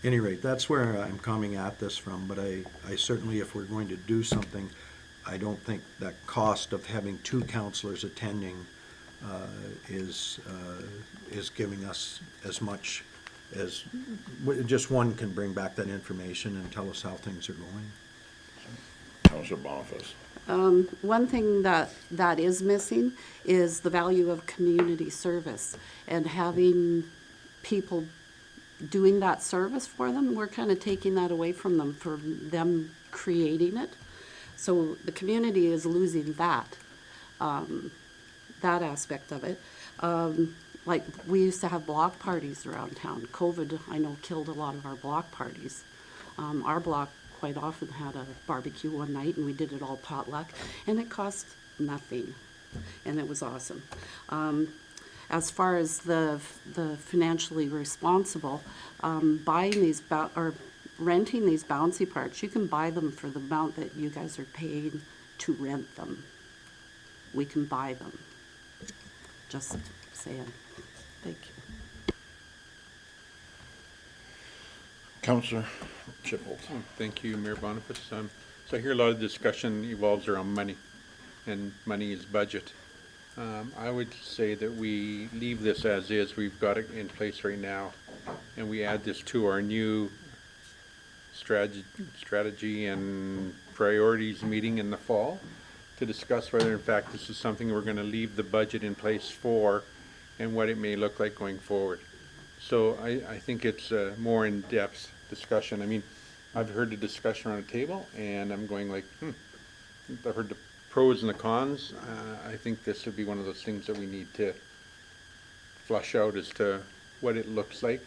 [SPEAKER 3] any rate, that's where I'm coming at this from. But I certainly, if we're going to do something, I don't think that cost of having 2 councillors attending is giving us as much as just one can bring back that information and tell us how things are going.
[SPEAKER 1] Counselor Boniface.
[SPEAKER 8] One thing that is missing is the value of community service, and having people doing that service for them. We're kind of taking that away from them for them creating it. So the community is losing that aspect of it. Like we used to have block parties around town. COVID, I know, killed a lot of our block parties. Our block quite often had a barbecue one night, and we did it all potluck, and it cost nothing, and it was awesome. As far as the financially responsible, buying these or renting these bouncy parks, you can buy them for the amount that you guys are paying to rent them. We can buy them. Just saying. Thank you.
[SPEAKER 1] Counselor Chippold.
[SPEAKER 2] Oh, thank you, Mayor Boniface. So I hear a lot of discussion evolves around money, and money is budget. I would say that we leave this as is. We've got it in place right now, and we add this to our new strategy and priorities meeting in the fall to discuss whether in fact this is something we're going to leave the budget in place for and what it may look like going forward. So I think it's a more in-depth discussion. I mean, I've heard the discussion around the table, and I'm going like, I've heard the pros and the cons. I think this would be one of those things that we need to flush out as to what it looks like.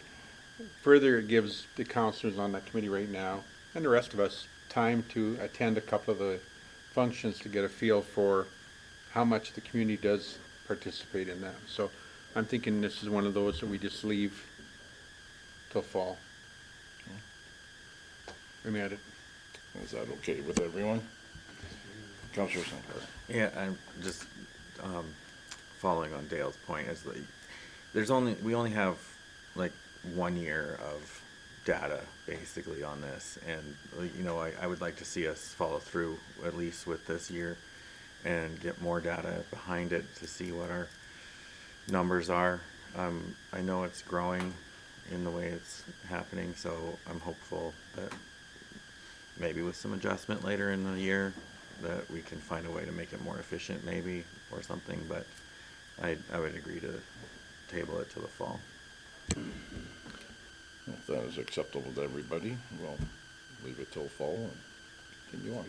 [SPEAKER 2] Further, it gives the councillors on that committee right now, and the rest of us, time to attend a couple of the functions to get a feel for how much the community does participate in that. So I'm thinking this is one of those that we just leave till fall. I'm at it.
[SPEAKER 1] Is that okay with everyone? Counselor Sinclair.
[SPEAKER 9] Yeah, I'm just following on Dale's point. Is like, we only have like 1 year of data basically on this, and you know, I would like to see us follow through at least with this year and get more data behind it to see what our numbers are. I know it's growing in the way it's happening, so I'm hopeful that maybe with some adjustment later in the year that we can find a way to make it more efficient maybe or something, but I would agree to table it till the fall.
[SPEAKER 1] If that is acceptable to everybody, we'll leave it till fall and continue on.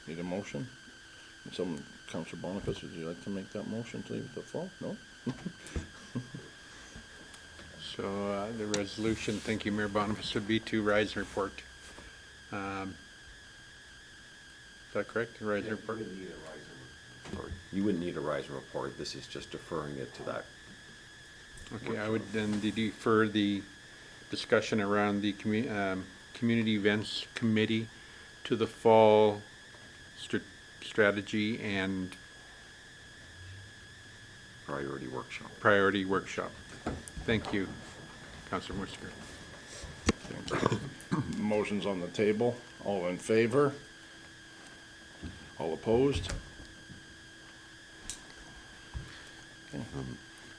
[SPEAKER 1] Need a motion? Counselor Boniface, would you like to make that motion to leave it to full? No?
[SPEAKER 2] So, the resolution, thank you, Mayor Boniface, would be to rise and report. Is that correct? Rise and report?
[SPEAKER 5] You wouldn't need a rise and report, this is just deferring it to that.
[SPEAKER 2] Okay, I would then defer the discussion around the Community Events Committee to the fall strategy and
[SPEAKER 5] Priority workshop.
[SPEAKER 2] Thank you, Councilor Worcester.
[SPEAKER 1] Motion's on the table. All in favor? All opposed?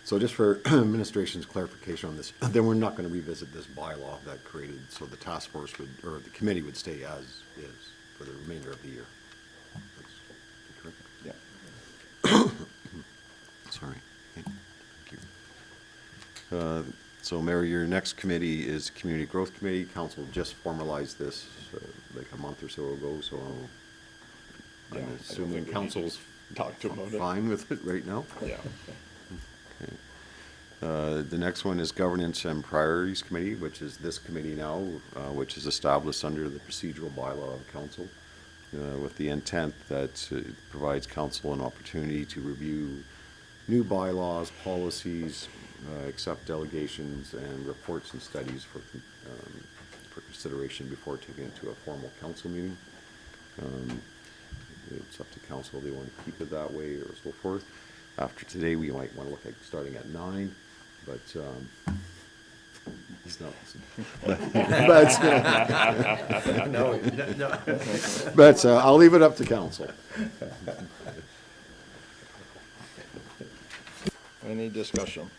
[SPEAKER 5] So just for administration's clarification on this, then we're not gonna revisit this bylaw that created, so the task force would, or the committee would stay as is for the remainder of the year. That's correct?
[SPEAKER 1] Yeah.
[SPEAKER 5] Sorry. Thank you. So Mary, your next committee is Community Growth Committee. Council just formalized this like a month or so ago, so
[SPEAKER 1] Yeah, I
[SPEAKER 5] I'm
[SPEAKER 1] don't
[SPEAKER 5] assuming
[SPEAKER 1] think we need to
[SPEAKER 5] council's
[SPEAKER 1] talk to about it.
[SPEAKER 5] fine with it right now.
[SPEAKER 1] Yeah.
[SPEAKER 5] The next one is Governance and Priorities Committee, which is this committee now, which is established under the procedural bylaw of council, with the intent that it provides council an opportunity to review new bylaws, policies, accept delegations and reports and studies for consideration before taking it to a formal council meeting. It's up to council, they want to keep it that way or so forth. After today, we might want to look at starting at 9, but it's not. But I'll leave it up to council.
[SPEAKER 1] Any discussion?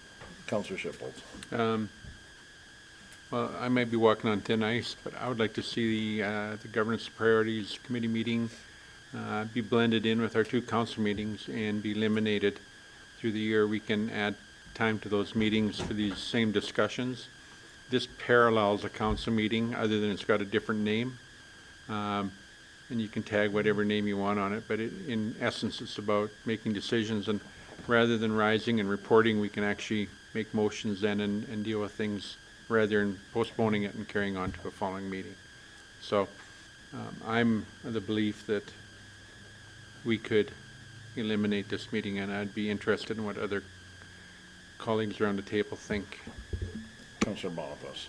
[SPEAKER 1] Counselor Shipholz.
[SPEAKER 2] Well, I might be walking on thin ice, but I would like to see the Governance Priorities Committee meeting be blended in with our 2 council meetings and be eliminated. Through the year, we can add time to those meetings for these same discussions. This parallels a council meeting, other than it's got a different name. And you can tag whatever name you want on it, but in essence, it's about making decisions, and rather than rising and reporting, we can actually make motions then and deal with things rather than postponing it and carrying on to a following meeting. So I'm of the belief that we could eliminate this meeting, and I'd be interested in what other colleagues around the table think.
[SPEAKER 1] Counselor Boniface.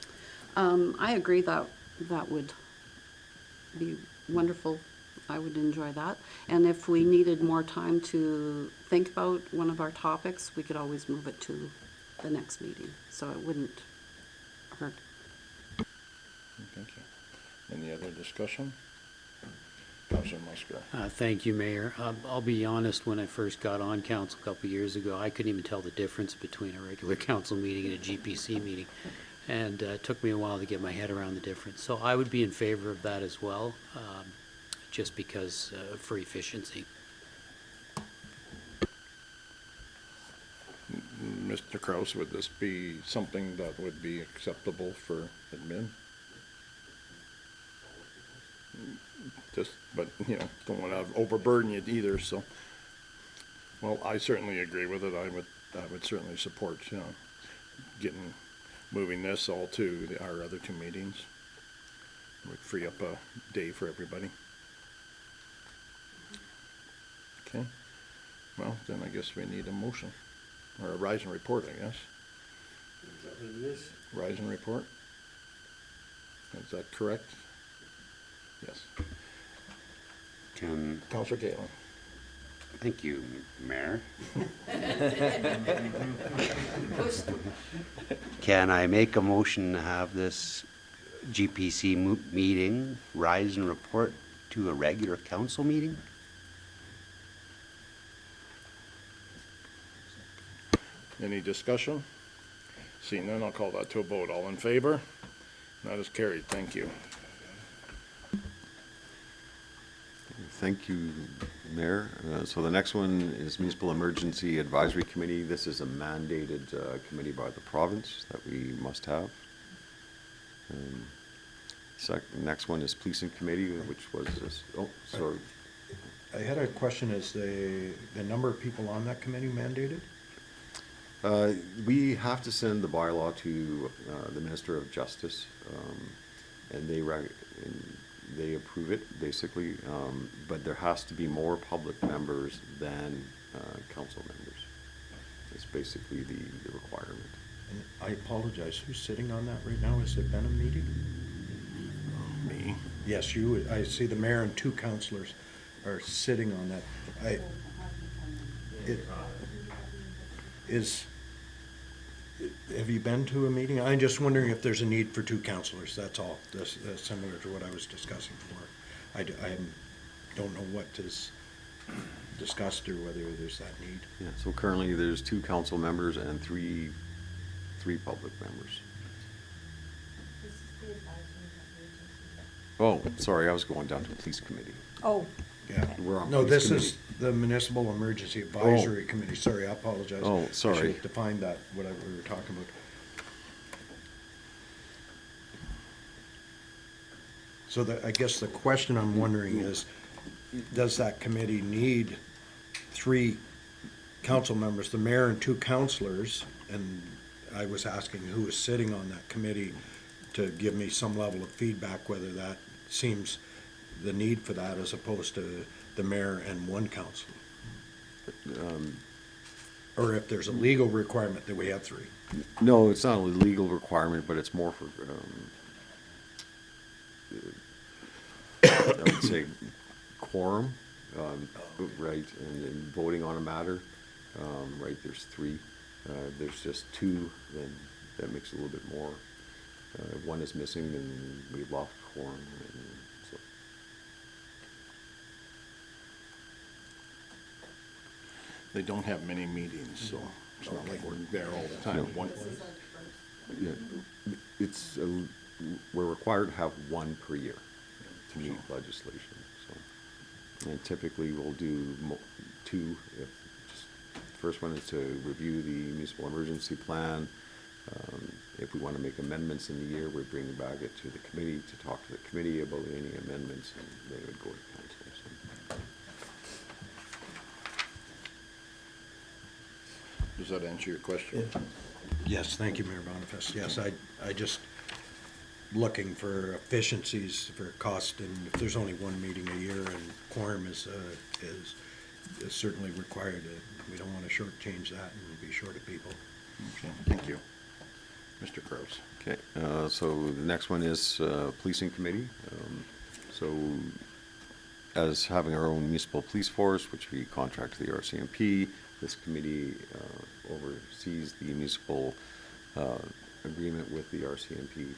[SPEAKER 8] I agree that that would be wonderful. I would enjoy that. And if we needed more time to think about one of our topics, we could always move it to the next meeting, so it wouldn't hurt.
[SPEAKER 1] Thank you. Any other discussion? Counselor Musgrave.
[SPEAKER 6] Thank you, Mayor. I'll be honest, when I first got on council a couple of years ago, I couldn't even tell the difference between a regular council meeting and a GPC meeting. And it took me a while to get my head around the difference. So I would be in favor of that as well, just because for efficiency.
[SPEAKER 1] Mr. Kraus, would this be something that would be acceptable for admin? Just, but, you know, don't want to overburden you either, so. Well, I certainly agree with it. I would certainly support, you know, moving this all to our other 2 meetings. Would free up a day for everybody. Okay. Well, then I guess we need a motion, or a rise and report, I guess.
[SPEAKER 10] Is that what it is?
[SPEAKER 1] Rise and report? Is that correct? Yes. Counselor Galen.
[SPEAKER 7] Thank you, Mayor. Can I make a motion to have this GPC meeting rise and report to a regular council meeting?
[SPEAKER 1] Any discussion? Seeing none, I'll call that to a vote. All in favor? That is carried. Thank you.
[SPEAKER 5] Thank you, Mayor. So the next one is Municipal Emergency Advisory Committee. This is a mandated committee by the province that we must have. Next one is Policing Committee, which was this, oh, sorry.
[SPEAKER 3] I had a question, is the number of people on that committee mandated?
[SPEAKER 5] We have to send the bylaw to the Minister of Justice, and they approve it, basically. But there has to be more public members than council members. It's basically the requirement.
[SPEAKER 3] And I apologize, who's sitting on that right now? Has there been a meeting?
[SPEAKER 1] Me.
[SPEAKER 3] Yes, you, I see the mayor and 2 councilors are sitting on that. Have you been to a meeting? I'm just wondering if there's a need for 2 councilors, that's all. That's similar to what I was discussing before. I don't know what is discussed or whether there's that need.
[SPEAKER 5] Yeah, so currently there's 2 council members and three public members. Oh, sorry, I was going down to the police committee.
[SPEAKER 8] Oh,
[SPEAKER 3] Yeah.
[SPEAKER 5] We're on
[SPEAKER 3] No,
[SPEAKER 5] police
[SPEAKER 3] this is the Municipal Emergency Advisory Committee. Sorry, I apologize.
[SPEAKER 5] Oh, sorry.
[SPEAKER 3] I should have defined that, what we were talking about. So I guess the question I'm wondering is, does that committee need 3 council members, the mayor and 2 councilors? And I was asking who is sitting on that committee to give me some level of feedback, whether that seems the need for that as opposed to the mayor and 1 councilor. Or if there's a legal requirement that we have 3.
[SPEAKER 5] No, it's not a legal requirement, but it's more for, I would say quorum, right, and voting on a matter, right, there's 3. There's just 2, then that makes it a little bit more. 1 is missing and we've lost quorum, and so.
[SPEAKER 1] They don't have many meetings, so it's not like we're there all the time.
[SPEAKER 5] No.
[SPEAKER 1] One-
[SPEAKER 5] Yeah, it's, we're required to have 1 per year to meet legislation, so. And typically we'll do 2, first one is to review the municipal emergency plan. If we want to make amendments in the year, we bring it to the committee to talk to the committee about any amendments, and then it would go to council, so.
[SPEAKER 1] Does that answer your question?
[SPEAKER 3] Yes, thank you, Mayor Boniface. Yes, I just looking for efficiencies for cost, and if there's only 1 meeting a year and quorum is certainly required, we don't want to shortchange that and be short of people.
[SPEAKER 1] Okay, thank you. Mr. Crows.
[SPEAKER 5] Okay, so the next one is policing committee. So as having our own municipal police force, which we contract to the RCMP, this committee oversees the municipal agreement with the RCMP.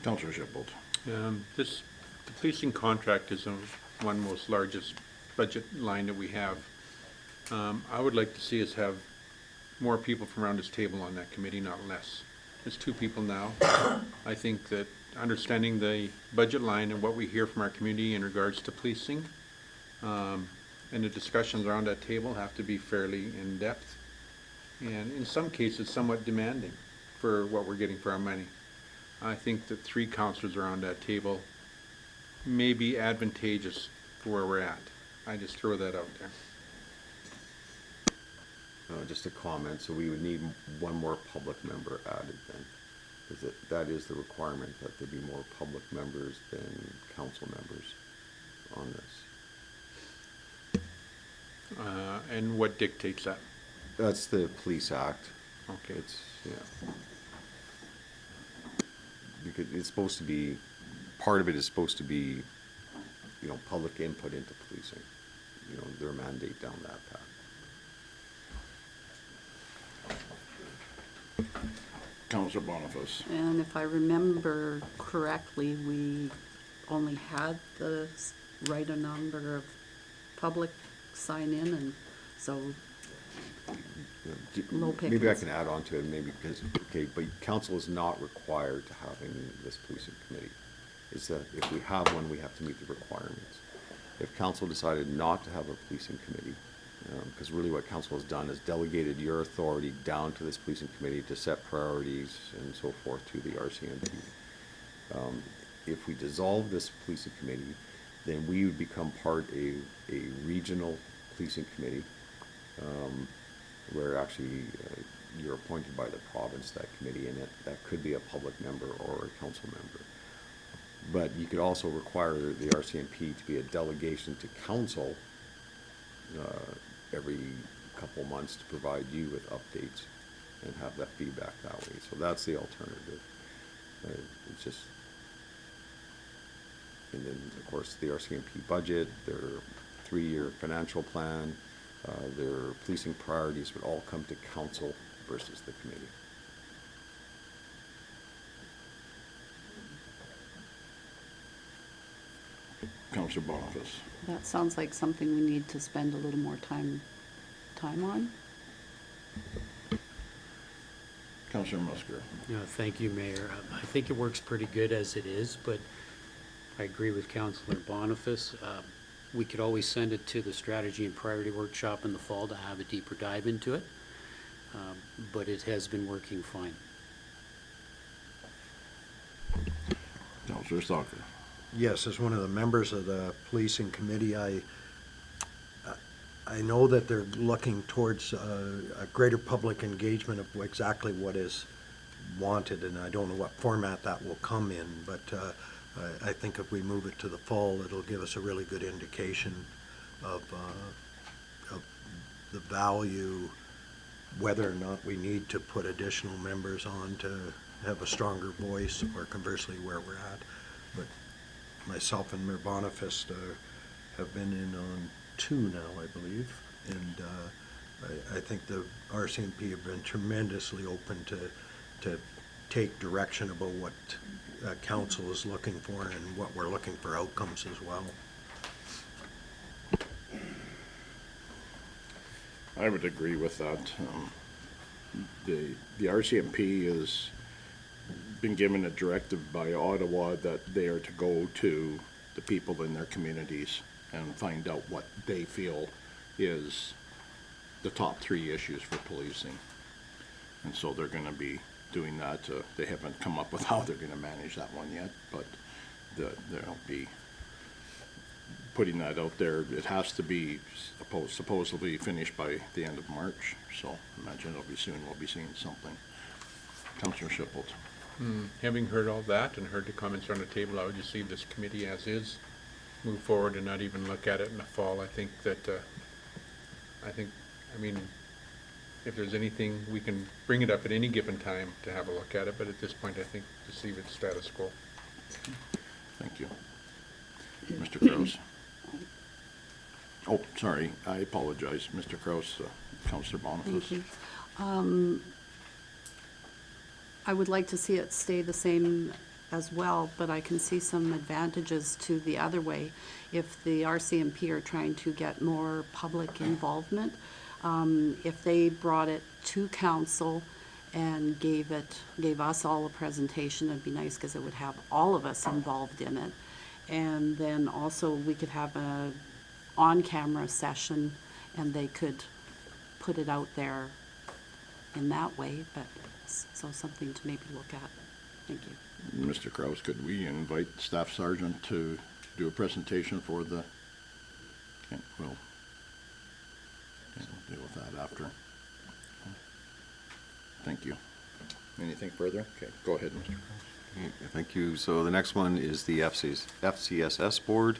[SPEAKER 1] Councilor Shipbold.
[SPEAKER 2] The policing contract is the one most largest budget line that we have. I would like to see us have more people from around this table on that committee, not less. There's 2 people now. I think that understanding the budget line and what we hear from our community in regards to policing, and the discussions around that table have to be fairly in-depth, and in some cases somewhat demanding for what we're getting for our money. I think that 3 councillors around that table may be advantageous for where we're at. I just throw that out there.
[SPEAKER 5] Just a comment, so we would need 1 more public member added then, because that is the requirement, that there be more public members than council members on this.
[SPEAKER 2] And what dictates that?
[SPEAKER 5] That's the Police Act.
[SPEAKER 2] Okay.
[SPEAKER 5] It's, yeah. Because it's supposed to be, part of it is supposed to be, public input into policing, their mandate down that path.
[SPEAKER 1] Councilor Boniface.
[SPEAKER 8] and if I remember correctly, we only had the right a number of public sign in, and so low
[SPEAKER 5] Maybe I
[SPEAKER 8] pickings.
[SPEAKER 5] can add on to it, maybe because, okay, but council is not required to having this policing committee. It's that if we have one, we have to meet the requirements. If council decided not to have a policing committee, because really what council has done is delegated your authority down to this policing committee to set priorities and so forth to the RCMP. if we dissolve this policing committee, then we would become part a regional policing committee, where actually you're appointed by the province, that committee, and that could be a public member or a council member. But you could also require the RCMP to be a delegation to council every couple months to provide you with updates and have that feedback that way. So that's the alternative. It's just, and then, of course, the RCMP budget, their 3-year financial plan, their policing priorities would all come to council versus the committee.
[SPEAKER 1] Councillor Boniface.
[SPEAKER 8] That sounds like something we need to spend a little more time on.
[SPEAKER 1] Councillor Musker.
[SPEAKER 6] Thank you, Mayor. I think it works pretty good as it is, but I agree with Councillor Boniface. We could always send it to the strategy and priority workshop in the fall to have a deeper dive into it, but it has been working fine.
[SPEAKER 1] Councillor Stalker.
[SPEAKER 3] Yes, as one of the members of the policing committee, I know that they're looking towards a greater public engagement of exactly what is wanted, and I don't know what format that will come in, but I think if we move it to the fall, it'll give us a really good indication of the value, whether or not we need to put additional members on to have a stronger voice, or conversely where we're at. But myself and Mayor Boniface have been in on 2 now, I believe, and I think the RCMP have been tremendously open to take direction about what council is looking for and what we're looking for outcomes as well.
[SPEAKER 1] I would agree with that. The RCMP has been given a directive by Ottawa that they are to go to the people in their communities and find out what they feel is the top 3 issues for policing. And so they're gonna be doing that. They haven't come up with how they're gonna manage that one yet, but they'll be putting that out there. It has to be supposedly finished by the end of March, so imagine it'll be soon. We'll be seeing something. Councillor Shipple.
[SPEAKER 2] Having heard all that and heard the comments on the table, I would just leave this committee as is, move forward and not even look at it in the fall. I think that, I mean, if there's anything, we can bring it up at any given time to have a look at it, but at this point, I think just leave it status quo.
[SPEAKER 1] Thank you. Mr. Kraus. Oh, sorry, I apologize. Mr. Kraus, Councillor Boniface.
[SPEAKER 8] Thank you. I would like to see it stay the same as well, but I can see some advantages to the other way. If the RCMP are trying to get more public involvement, if they brought it to council and gave us all a presentation, it'd be nice because it would have all of us involved in it. And then also we could have a on-camera session and they could put it out there in that way, but so something to maybe look at. Thank you.
[SPEAKER 1] Mr. Kraus, could we invite Staff Sergeant to do a presentation for the, we'll deal with that after. Thank you. Anything further? Okay, go ahead, Mr. Kraus.
[SPEAKER 5] Thank you. So the next one is the FCSS Board,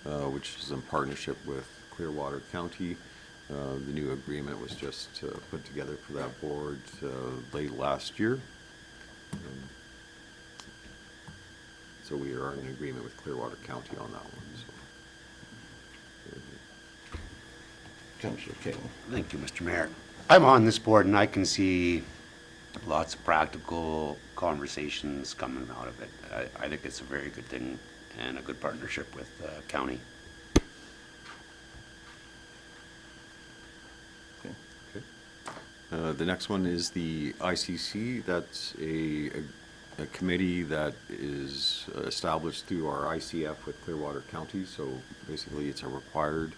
[SPEAKER 5] which is in partnership with Clearwater County. The new agreement was just put together for that board late last year. So we are in agreement with Clearwater County on that one. So.
[SPEAKER 1] Councillor Kane.
[SPEAKER 7] Thank you, Mr. Mayor. I'm on this board and I can see lots of practical conversations coming out of it. I think it's a very good thing and a good partnership with the county.
[SPEAKER 5] The next one is the ICC. That's a committee that is established through our ICF with Clearwater County. So basically, it's a required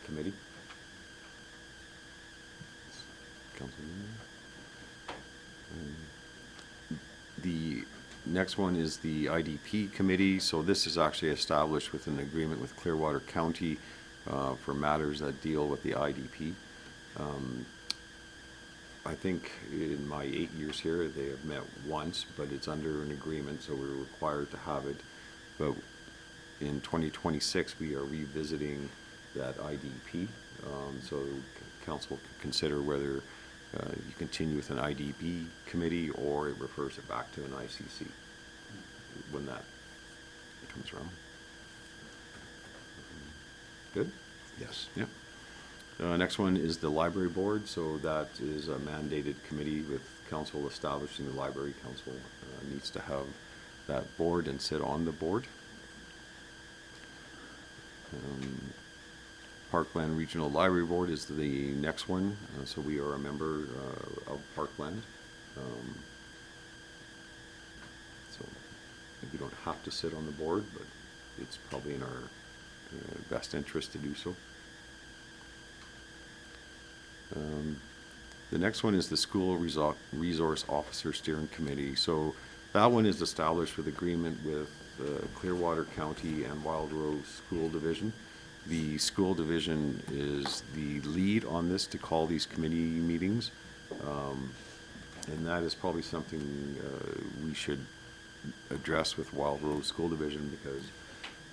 [SPEAKER 5] committee. The Next one is the IDP committee. So this is actually established with an agreement with Clearwater County for matters that deal with the IDP. I think in my 8 years here, they have met once, but it's under an agreement, so we're required to have it. But in 2026, we are revisiting that IDP. So council can consider whether you continue with an IDP committee or it refers it back to an ICC when that comes around. Good?
[SPEAKER 1] Yes.
[SPEAKER 5] Yep. Next one is the library board. So that is a mandated committee with council establishing the library council needs to have that board and sit on the board. Parkland Regional Library Board is the next one. So we are a member of Parkland. So we don't have to sit on the board, but it's probably in our best interest to do so. The next one is the School Resource Officer Steering Committee. So that one is established with agreement with Clearwater County and Wild Rose School Division. The school division is the lead on this to call these committee meetings. And that is probably something we should address with Wild Rose School Division, because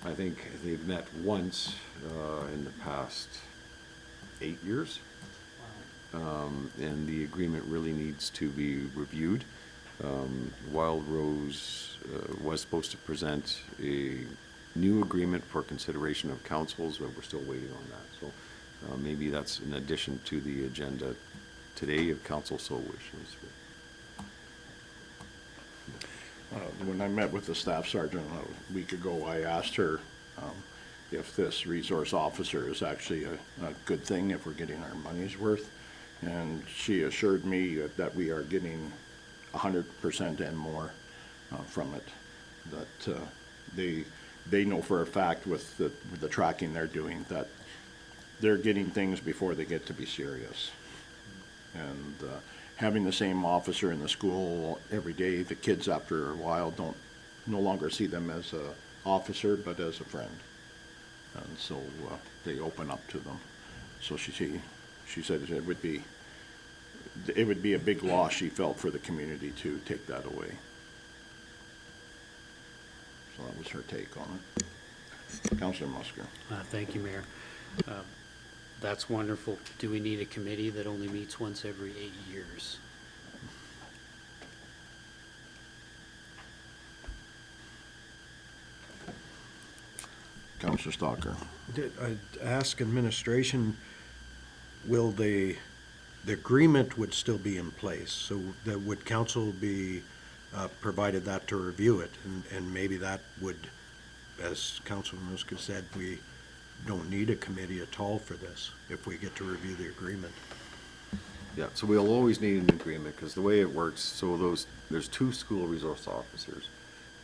[SPEAKER 5] I think they've met once in the past 8 years. And the agreement really needs to be reviewed. Wild Rose was supposed to present a new agreement for consideration of councils, but we're still waiting on that. So maybe that's in addition to the agenda today if council so wishes.
[SPEAKER 1] When I met with the staff sergeant a week ago, I asked her if this resource officer is actually a good thing, if we're getting our money's worth. And she assured me that we are getting 100% and more from it. That they know for a fact with the tracking they're doing that they're getting things before they get to be serious. And having the same officer in the school every day, the kids after a while no longer see them as an officer but as a friend. And so they open up to them. So she said it would be a big loss, she felt, for the community to take that away. So that was her take on it. Councillor Musker.
[SPEAKER 6] Thank you, Mayor. That's wonderful. Do we need a committee that only meets once every 8 years?
[SPEAKER 1] Councillor Stalker.
[SPEAKER 3] I'd ask administration, will the agreement would still be in place? So that would council be provided that to review it? And maybe that would, as Councilor Muska said, we don't need a committee at all for this if we get to review the agreement.
[SPEAKER 5] Yeah, so we'll always need an agreement, because the way it works, so there's 2 school resource officers,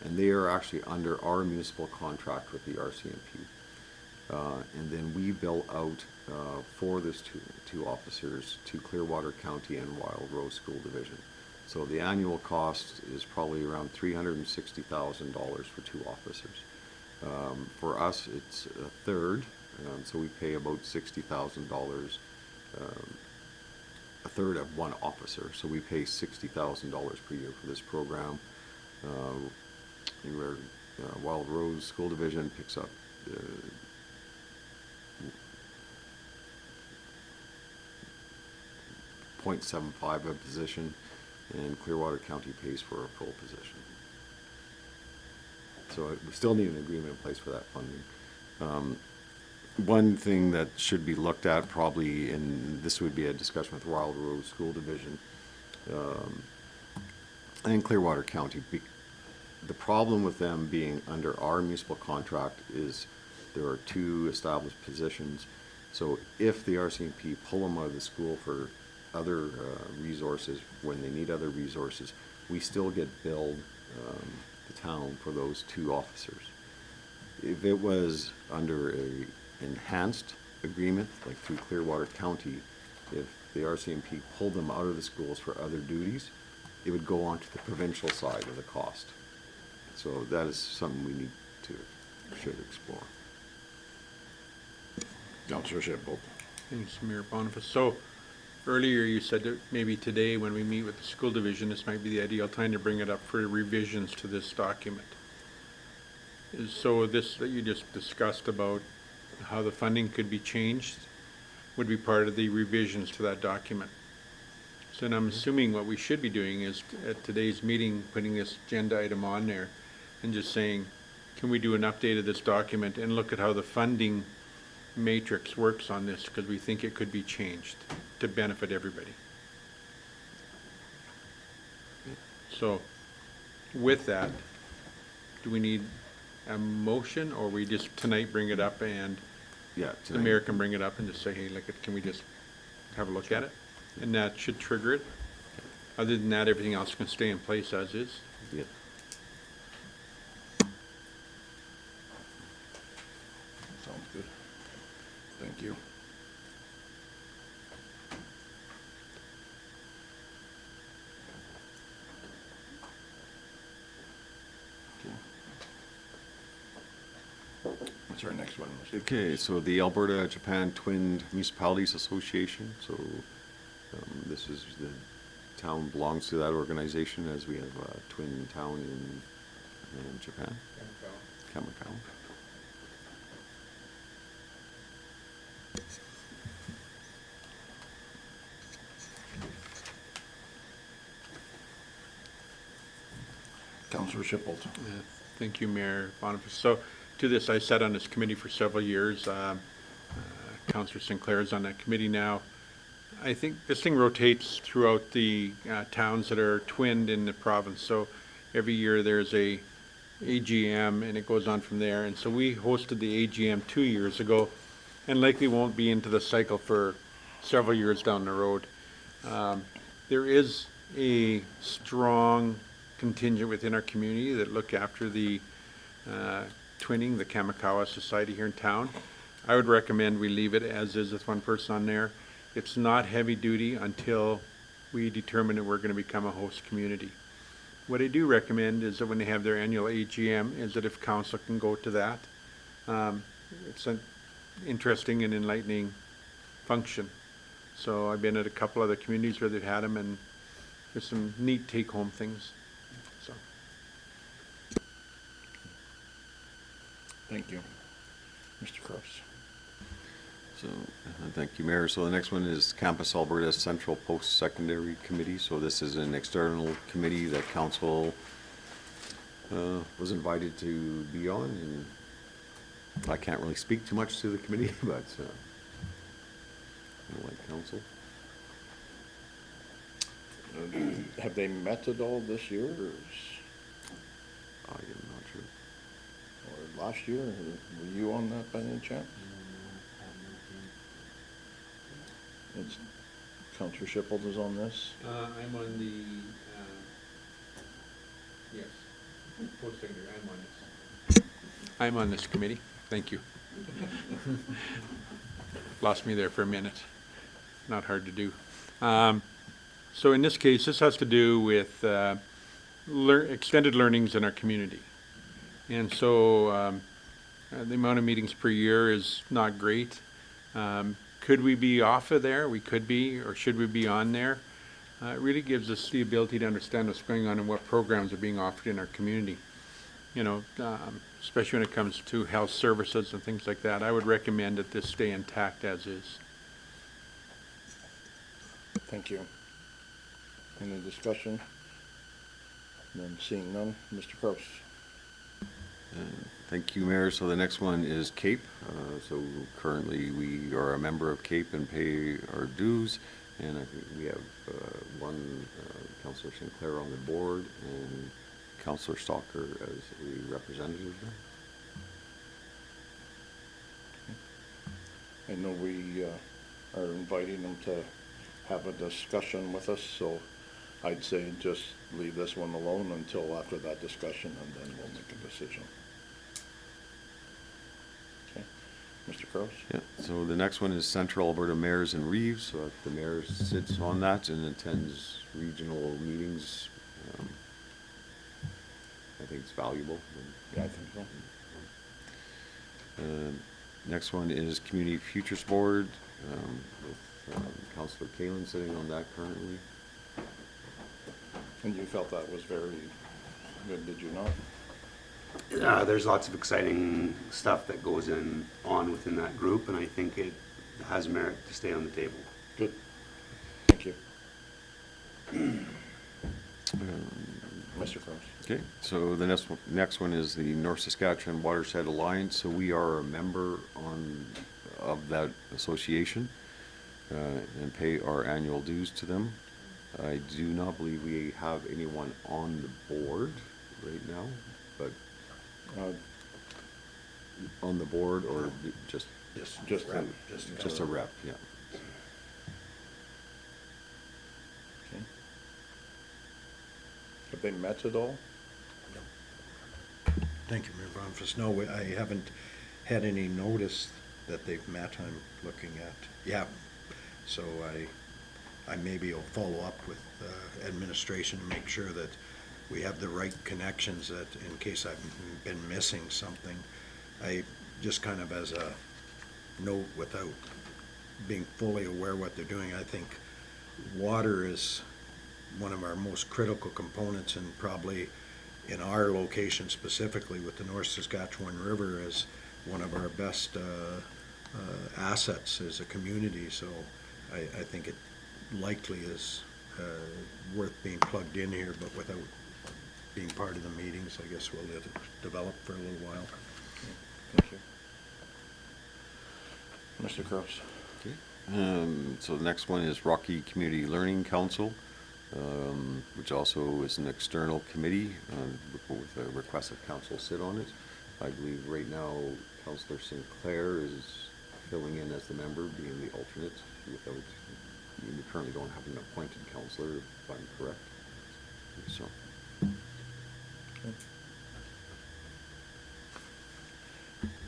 [SPEAKER 5] and they are actually under our municipal contract with the RCMP. And then we bill out for those two officers to Clearwater County and Wild Rose School Division. So the annual cost is probably around $360,000 for 2 officers. For us, it's a third, so we pay about $60,000, a third of 1 officer. So we pay $60,000 per year for this program. Where Wild Rose School Division picks up .75 a position, and Clearwater County pays for a full position. So we still need an agreement in place for that funding. One thing that should be looked at probably, and this would be a discussion with Wild Rose School Division and Clearwater County. The problem with them being under our municipal contract is there are 2 established positions. So if the RCMP pull them out of the school for other resources, when they need other resources, we still get billed the town for those 2 officers. If it was under a enhanced agreement, like through Clearwater County, if the RCMP pulled them out of the schools for other duties, it would go on to the provincial side of the cost. So that is something we should explore.
[SPEAKER 1] Counselor Shipple.
[SPEAKER 2] Thanks, Mayor Boniface. So earlier you said that maybe today when we meet with the school division, this might be the ideal time to bring it up for revisions to this document. So this that you just discussed about how the funding could be changed would be part of the revisions to that document. So then I'm assuming what we should be doing is at today's meeting, putting this agenda item on there and just saying, can we do an update of this document and look at how the funding matrix works on this, because we think it could be changed to benefit everybody. So with that, do we need a motion, or we just tonight bring it up and
[SPEAKER 5] Yeah.
[SPEAKER 2] the mayor can bring it up and just say, hey, look, can we just have a look at it? And that should trigger it. Other than that, everything else can stay in place as is.
[SPEAKER 5] Yeah.
[SPEAKER 1] Sounds good. Thank you. What's our next one? Mr.
[SPEAKER 5] Okay, so the Alberta Japan Twin Municipalities Association, so this is the town belongs to that organization, as we have a twin town in Japan, Kamakawa.
[SPEAKER 1] Counselor Shipple.
[SPEAKER 2] Thank you, Mayor Boniface. So to this, I sat on this committee for several years. Councillor Sinclair is on that committee now. I think this thing rotates throughout the towns that are twinned in the province. So every year there's a AGM and it goes on from there. And so we hosted the AGM 2 years ago and likely won't be into the cycle for several years down the road. There is a strong contingent within our community that look after the twinning, the Kamakawa Society here in town. I would recommend we leave it as is with one person on there. It's not heavy duty until we determine that we're going to become a host community. What I do recommend is that when they have their annual AGM, is that if council can go to that. It's an interesting and enlightening function. So I've been at a couple other communities where they've had them, and there's some neat take-home things. So.
[SPEAKER 1] Thank you. Mr. Cross.
[SPEAKER 5] So, thank you, Mayor. So the next one is Campus Alberta Central Post-Secondary Committee. So this is an external committee that council was invited to be on, and I can't really speak too much to the committee, but I like council.
[SPEAKER 1] Have they met at all this year, or
[SPEAKER 5] I am not sure.
[SPEAKER 1] last year? Were you on that by any chance? It's Counselor Shipple is on this.
[SPEAKER 2] I'm on the, yes, post-secondary, I'm on this. I'm on this committee, thank you. Lost me there for a minute, not hard to do. So in this case, this has to do with extended learnings in our community. And so the amount of meetings per year is not great. Could we be off of there? We could be, or should we be on there? It really gives us the ability to understand what's going on and what programs are being offered in our community. You know, especially when it comes to health services and things like that. I would recommend that this stay intact as is.
[SPEAKER 1] Thank you. Any discussion? None, seeing none. Mr. Cross.
[SPEAKER 5] Thank you, Mayor. So the next one is CAPE. So currently we are a member of CAPE and pay our dues. And I think we have one Councillor Sinclair on the board and Councillor Stalker as a representative there.
[SPEAKER 1] I know we are inviting them to have a discussion with us, so I'd say just leave this one alone until after that discussion, and then we'll make a decision. Okay, Mr. Cross?
[SPEAKER 5] Yeah, so the next one is Central Alberta Mayors and Reeves. So the mayor sits on that and attends regional meetings. I think it's valuable.
[SPEAKER 1] Yeah, I think so.
[SPEAKER 5] Next one is Community Futures Board, with Councillor Kalen sitting on that currently.
[SPEAKER 1] And you felt that was very good, did you not?
[SPEAKER 7] There's lots of exciting stuff that goes on within that group, and I think it has merit to stay on the table.
[SPEAKER 1] Good. Thank you. Mr. Cross.
[SPEAKER 5] Okay, so the next one is the North Saskatchewan Watershed Alliance. So we are a member of that association and pay our annual dues to them. I do not believe we have anyone on the board right now, but on the board or just
[SPEAKER 1] Just
[SPEAKER 3] rep,
[SPEAKER 5] just a rep, yeah.
[SPEAKER 1] Okay. Have they met at all?
[SPEAKER 3] Thank you, Mayor Bonfus. No, I haven't had any notice that they've met. I'm looking at, yeah. So I maybe will follow up with administration to make sure that we have the right connections, that in case I've been missing something. I just kind of as a note, without being fully aware what they're doing, I think water is one of our most critical components, and probably in our location specifically with the North Saskatchewan River as one of our best assets as a community. So I think it likely is worth being plugged in here, but without being part of the meetings, I guess we'll let it develop for a little while.
[SPEAKER 1] Thank you. Mr. Cross.
[SPEAKER 5] Okay. So the next one is Rocky Community Learning Council, which also is an external committee with a request that council sit on it. I believe right now Councillor Sinclair is filling in as the member, being the alternate. Without, we currently don't have an appointed councillor, if I'm correct. So.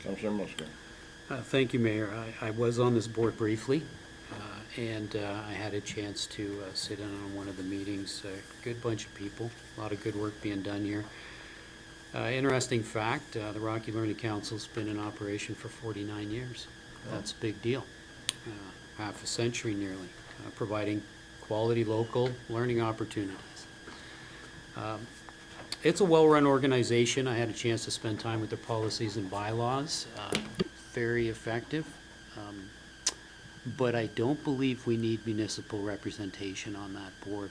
[SPEAKER 1] Councillor Musgrave.
[SPEAKER 6] Thank you, Mayor. I was on this board briefly, and I had a chance to sit in on one of the meetings. A good bunch of people, a lot of good work being done here. Interesting fact, the Rocky Learning Council's been in operation for 49 years. That's a big deal. Half a century nearly, providing quality local learning opportunities. It's a well-run organization. I had a chance to spend time with their policies and bylaws. Very effective. But I don't believe we need municipal representation on that board,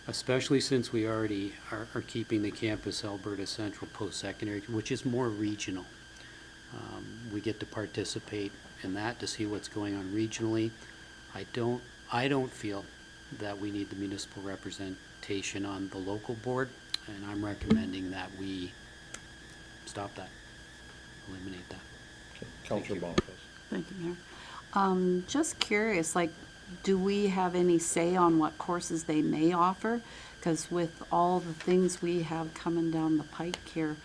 [SPEAKER 6] especially since we already are keeping the Campus Alberta Central Post-Secondary, which is more regional. We get to participate in that to see what's going on regionally. I don't feel that we need the municipal representation on the local board, and I'm recommending that we stop that, eliminate that.
[SPEAKER 1] Councillor Bonifaz.
[SPEAKER 8] Thank you, Mayor. Just curious, like, do we have any say on what courses they may offer? Because with all the things we have coming down the pike here,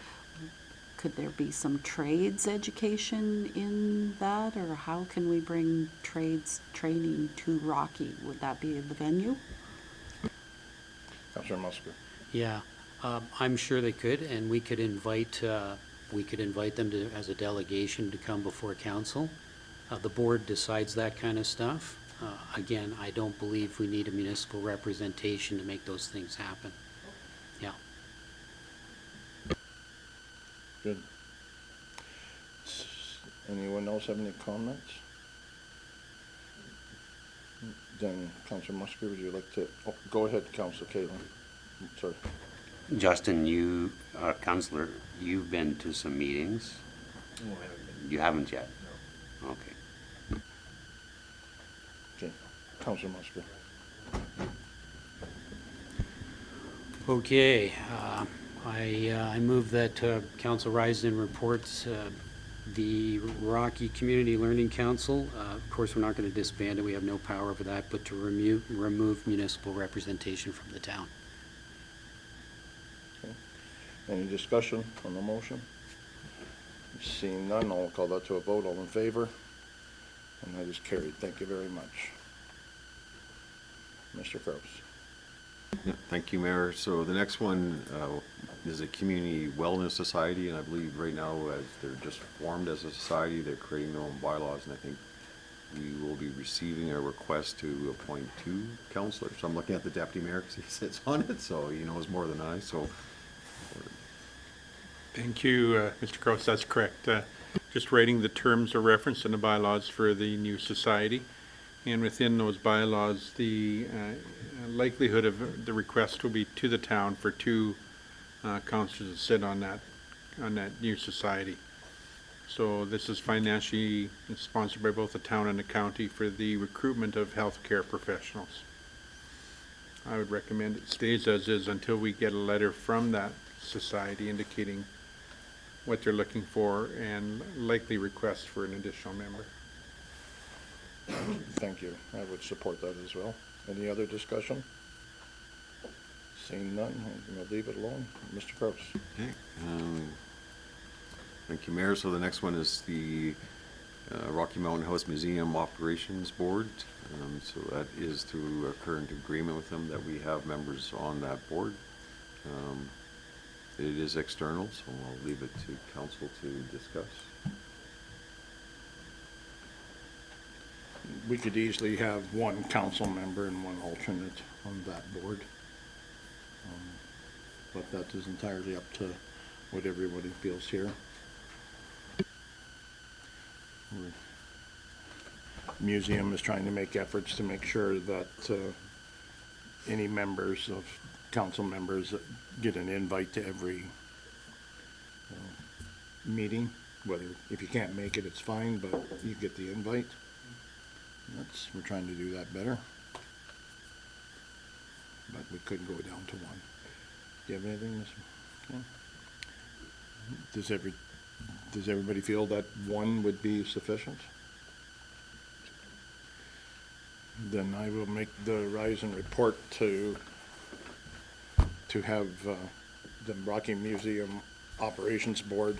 [SPEAKER 8] could there be some trades education in that? Or how can we bring trades training to Rocky? Would that be the venue?
[SPEAKER 1] Councillor Musgrave.
[SPEAKER 6] Yeah, I'm sure they could, and we could invite them to, as a delegation, to come before council. The board decides that kind of stuff. Again, I don't believe we need a municipal representation to make those things happen. Yeah.
[SPEAKER 1] Good. Anyone else have any comments? Then, Councillor Musgrave, would you like to, oh, go ahead, Councillor Caitlin. Sorry.
[SPEAKER 7] Justin, Councillor, you've been to some meetings.
[SPEAKER 10] No, I haven't been.
[SPEAKER 7] You haven't yet?
[SPEAKER 10] No.
[SPEAKER 7] Okay.
[SPEAKER 1] Okay, Councillor Musgrave.
[SPEAKER 6] Okay, I move that Council Risden reports the Rocky Community Learning Council. Of course, we're not going to disband it. We have no power over that, but to remove municipal representation from the town.
[SPEAKER 1] Okay. Any discussion on the motion? Seeing none, I'll call that to a vote. All in favor? And that is carried. Thank you very much. Mr. Kraus.
[SPEAKER 5] Yeah, thank you, Mayor. So the next one, is a community wellness society, and I believe right now, as they're just formed as a society, they're creating their own bylaws, and I think we will be receiving a request to appoint 2 counselors. So I'm looking at the deputy mayor because he sits on it, so he knows more than I, so.
[SPEAKER 2] Thank you, Mr. Kraus, that's correct. Just writing the terms of reference in the bylaws for the new society. And within those bylaws, the likelihood of the request will be to the town for 2 councillors to sit on that new society. So this is financially sponsored by both the town and the county for the recruitment of healthcare professionals. I would recommend it stays as is until we get a letter from that society indicating what they're looking for and likely request for an additional member.
[SPEAKER 1] Thank you. I would support that as well. Any other discussion? Seeing none, I'm gonna leave it alone. Mr. Kraus.
[SPEAKER 5] Okay. Thank you, Mayor. So the next one is the Rocky Mountain House Museum Operations Board. So that is through a current agreement with them that we have members on that board. It is external, so I'll leave it to council to discuss.
[SPEAKER 1] We could easily have 1 council member and 1 alternate on that board. But that is entirely up to what everybody feels here. Museum is trying to make efforts to make sure that any members of council members get an invite to every meeting. Whether, if you can't make it, it's fine, but you get the invite. We're trying to do that better. But we could go down to 1. Do you have anything, Mr.? Okay. Does everybody feel that 1 would be sufficient? Then I will make the rise and report to have the Rocky Museum Operations Board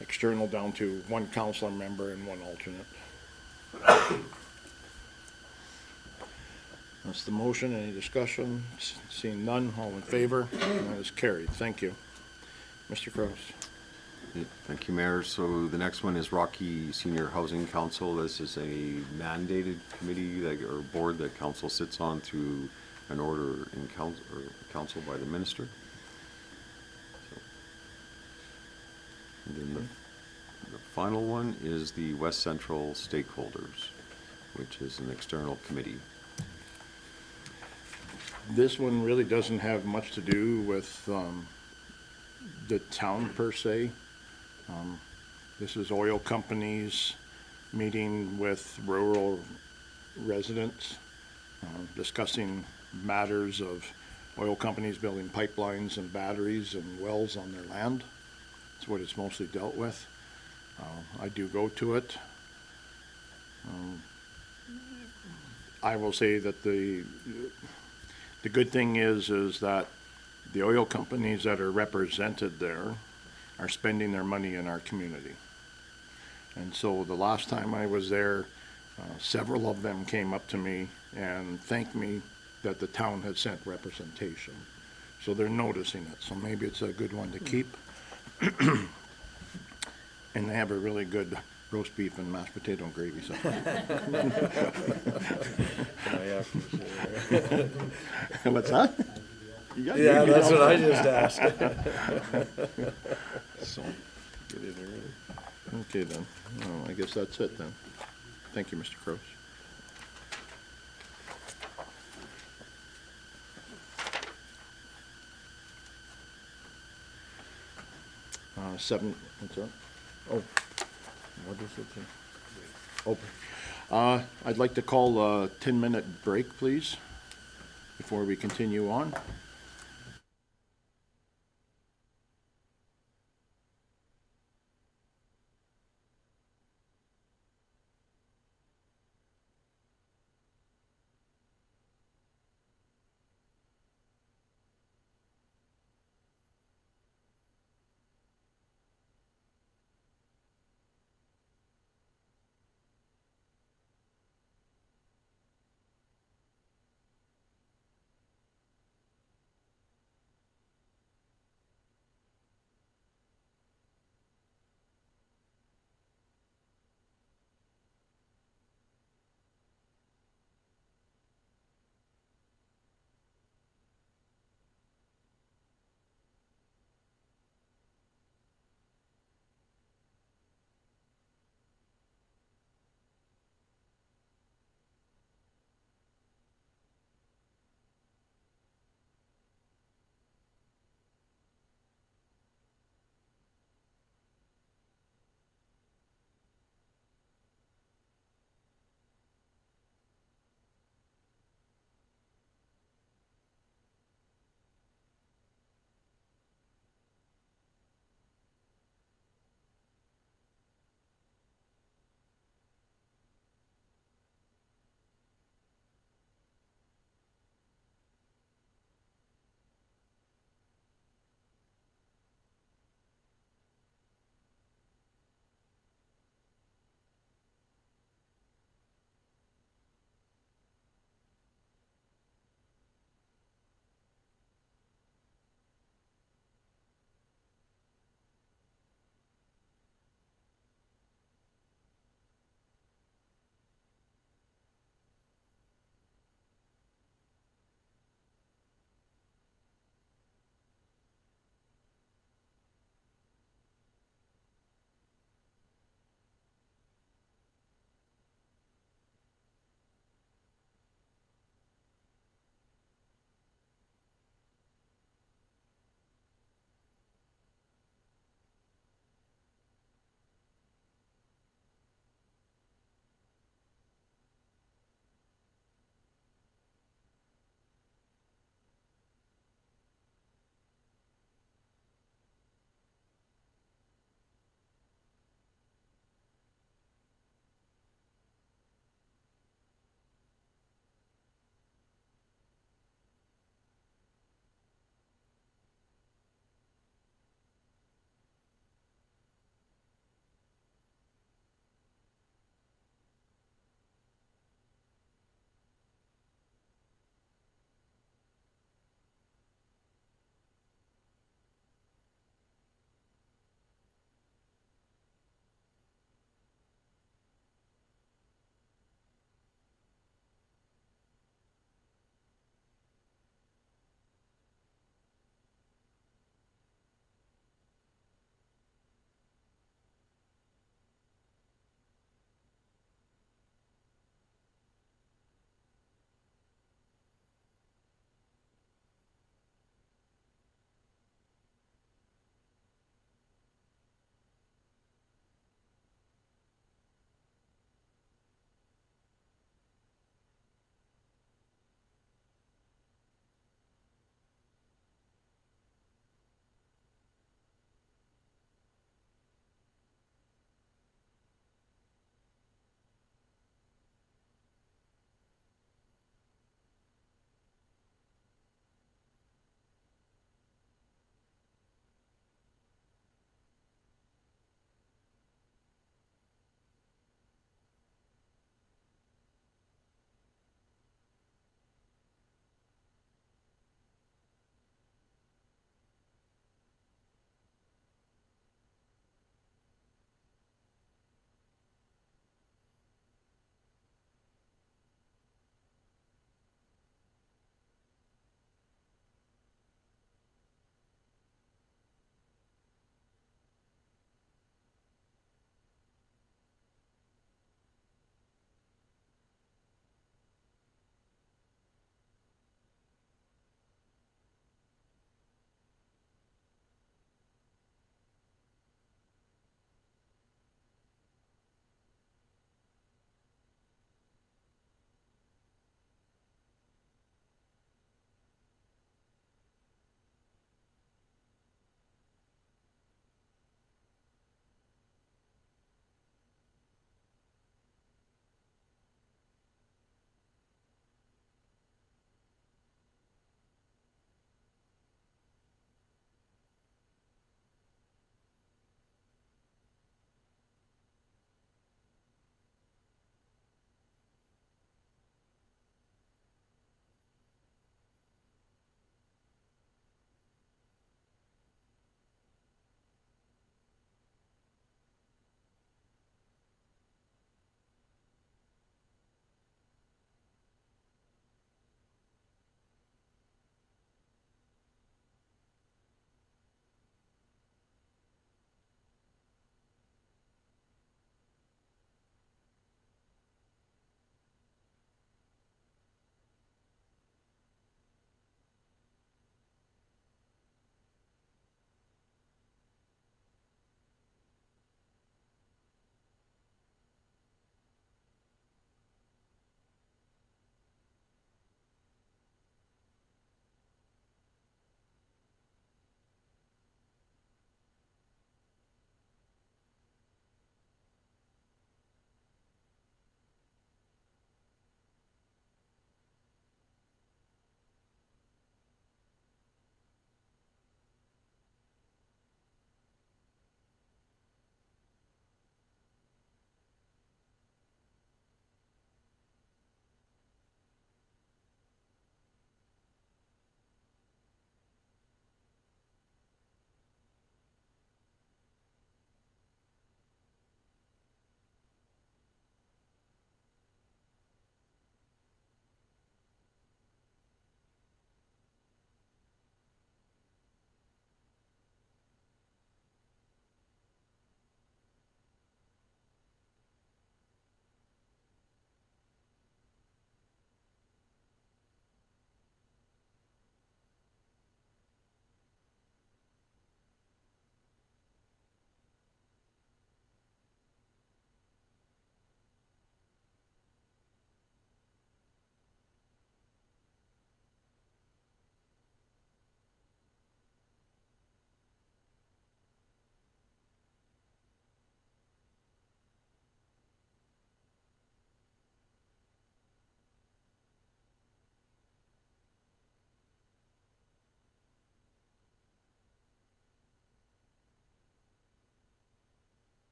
[SPEAKER 1] external down to 1 councilor member and 1 alternate. That's the motion. Any discussion? Seeing none, all in favor? That is carried. Thank you. Mr. Kraus.
[SPEAKER 5] Thank you, Mayor. So the next one is Rocky Senior Housing Council. This is a mandated committee or board that council sits on through an order in council by the minister. So, and then the final one is the West Central Stakeholders, which is an external committee.
[SPEAKER 1] This one really doesn't have much to do with the town per se. This is oil companies meeting with rural residents, discussing matters of oil companies building pipelines and batteries and wells on their land. That's what it's mostly dealt with. I do go to it. I will say that the good thing is that the oil companies that are represented there are spending their money in our community. And so the last time I was there, several of them came up to me and thanked me that the town had sent representation. So they're noticing it, so maybe it's a good one to keep. And they have a really good roast beef and mashed potato and gravy. So. What's that?
[SPEAKER 10] Yeah, that's what I just asked.
[SPEAKER 1] So, get it early. Okay then, I guess that's it then. Thank you, Mr. Kraus. What's that? Oh, what is it? Oh, I'd like to call a 10-minute break, please, before we continue on.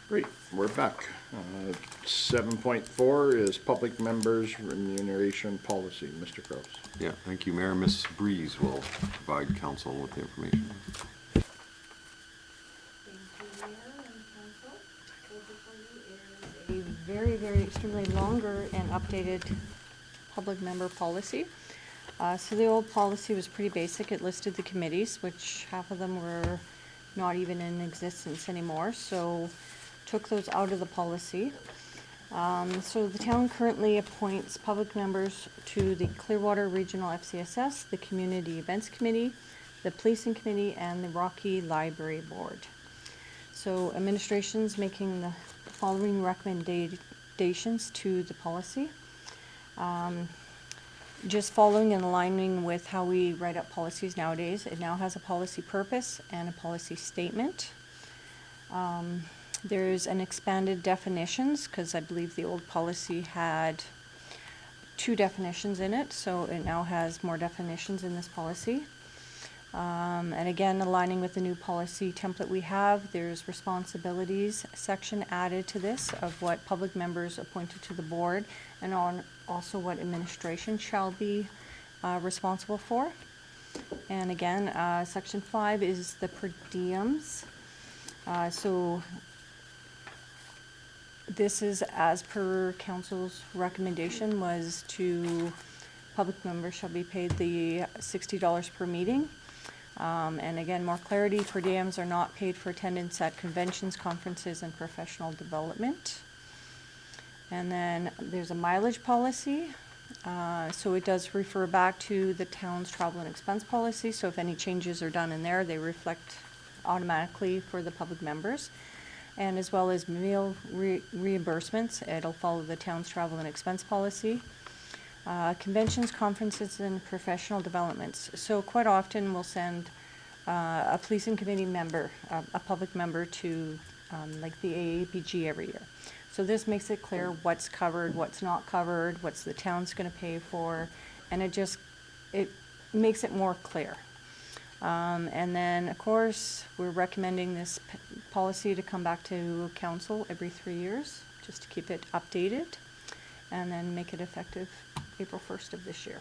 [SPEAKER 1] Great, we're back. 7.4 is public members remuneration policy. Mr. Kraus.
[SPEAKER 5] Yeah, thank you, Mayor. Mrs. Breeze will provide council with the information.
[SPEAKER 11] A very, very extremely longer and updated public member policy. So the old policy was pretty basic. It listed the committees, which half of them were not even in existence anymore, so took those out of the policy. So the town currently appoints public members to the Clearwater Regional FCSS, the Community Events Committee, the Policing Committee, and the Rocky Library Board. So administration's making the following recommendations to the policy. Just following and aligning with how we write up policies nowadays, it now has a policy purpose and a policy statement. There's an expanded definitions, because I believe the old policy had 2 definitions in it, so it now has more definitions in this policy. And again, aligning with the new policy template we have, there's responsibilities section added to this of what public members appointed to the board, and also what administration shall be responsible for. And again, section 5 is the per diems. So this is as per council's recommendation, was to public members shall be paid the $60 per meeting. And again, more clarity, per diems are not paid for attendance at conventions, conferences, and professional development. And then there's a mileage policy. So it does refer back to the town's travel and expense policy. So if any changes are done in there, they reflect automatically for the public members. And as well as meal reimbursements, it'll follow the town's travel and expense policy. Conventions, conferences, and professional developments. So quite often we'll send a policing committee member, a public member to like the AAPG every year. So this makes it clear what's covered, what's not covered, what's the town's going to pay for, and it makes it more clear. And then, of course, we're recommending this policy to come back to council every 3 years, just to keep it updated, and then make it effective April 1st of this year.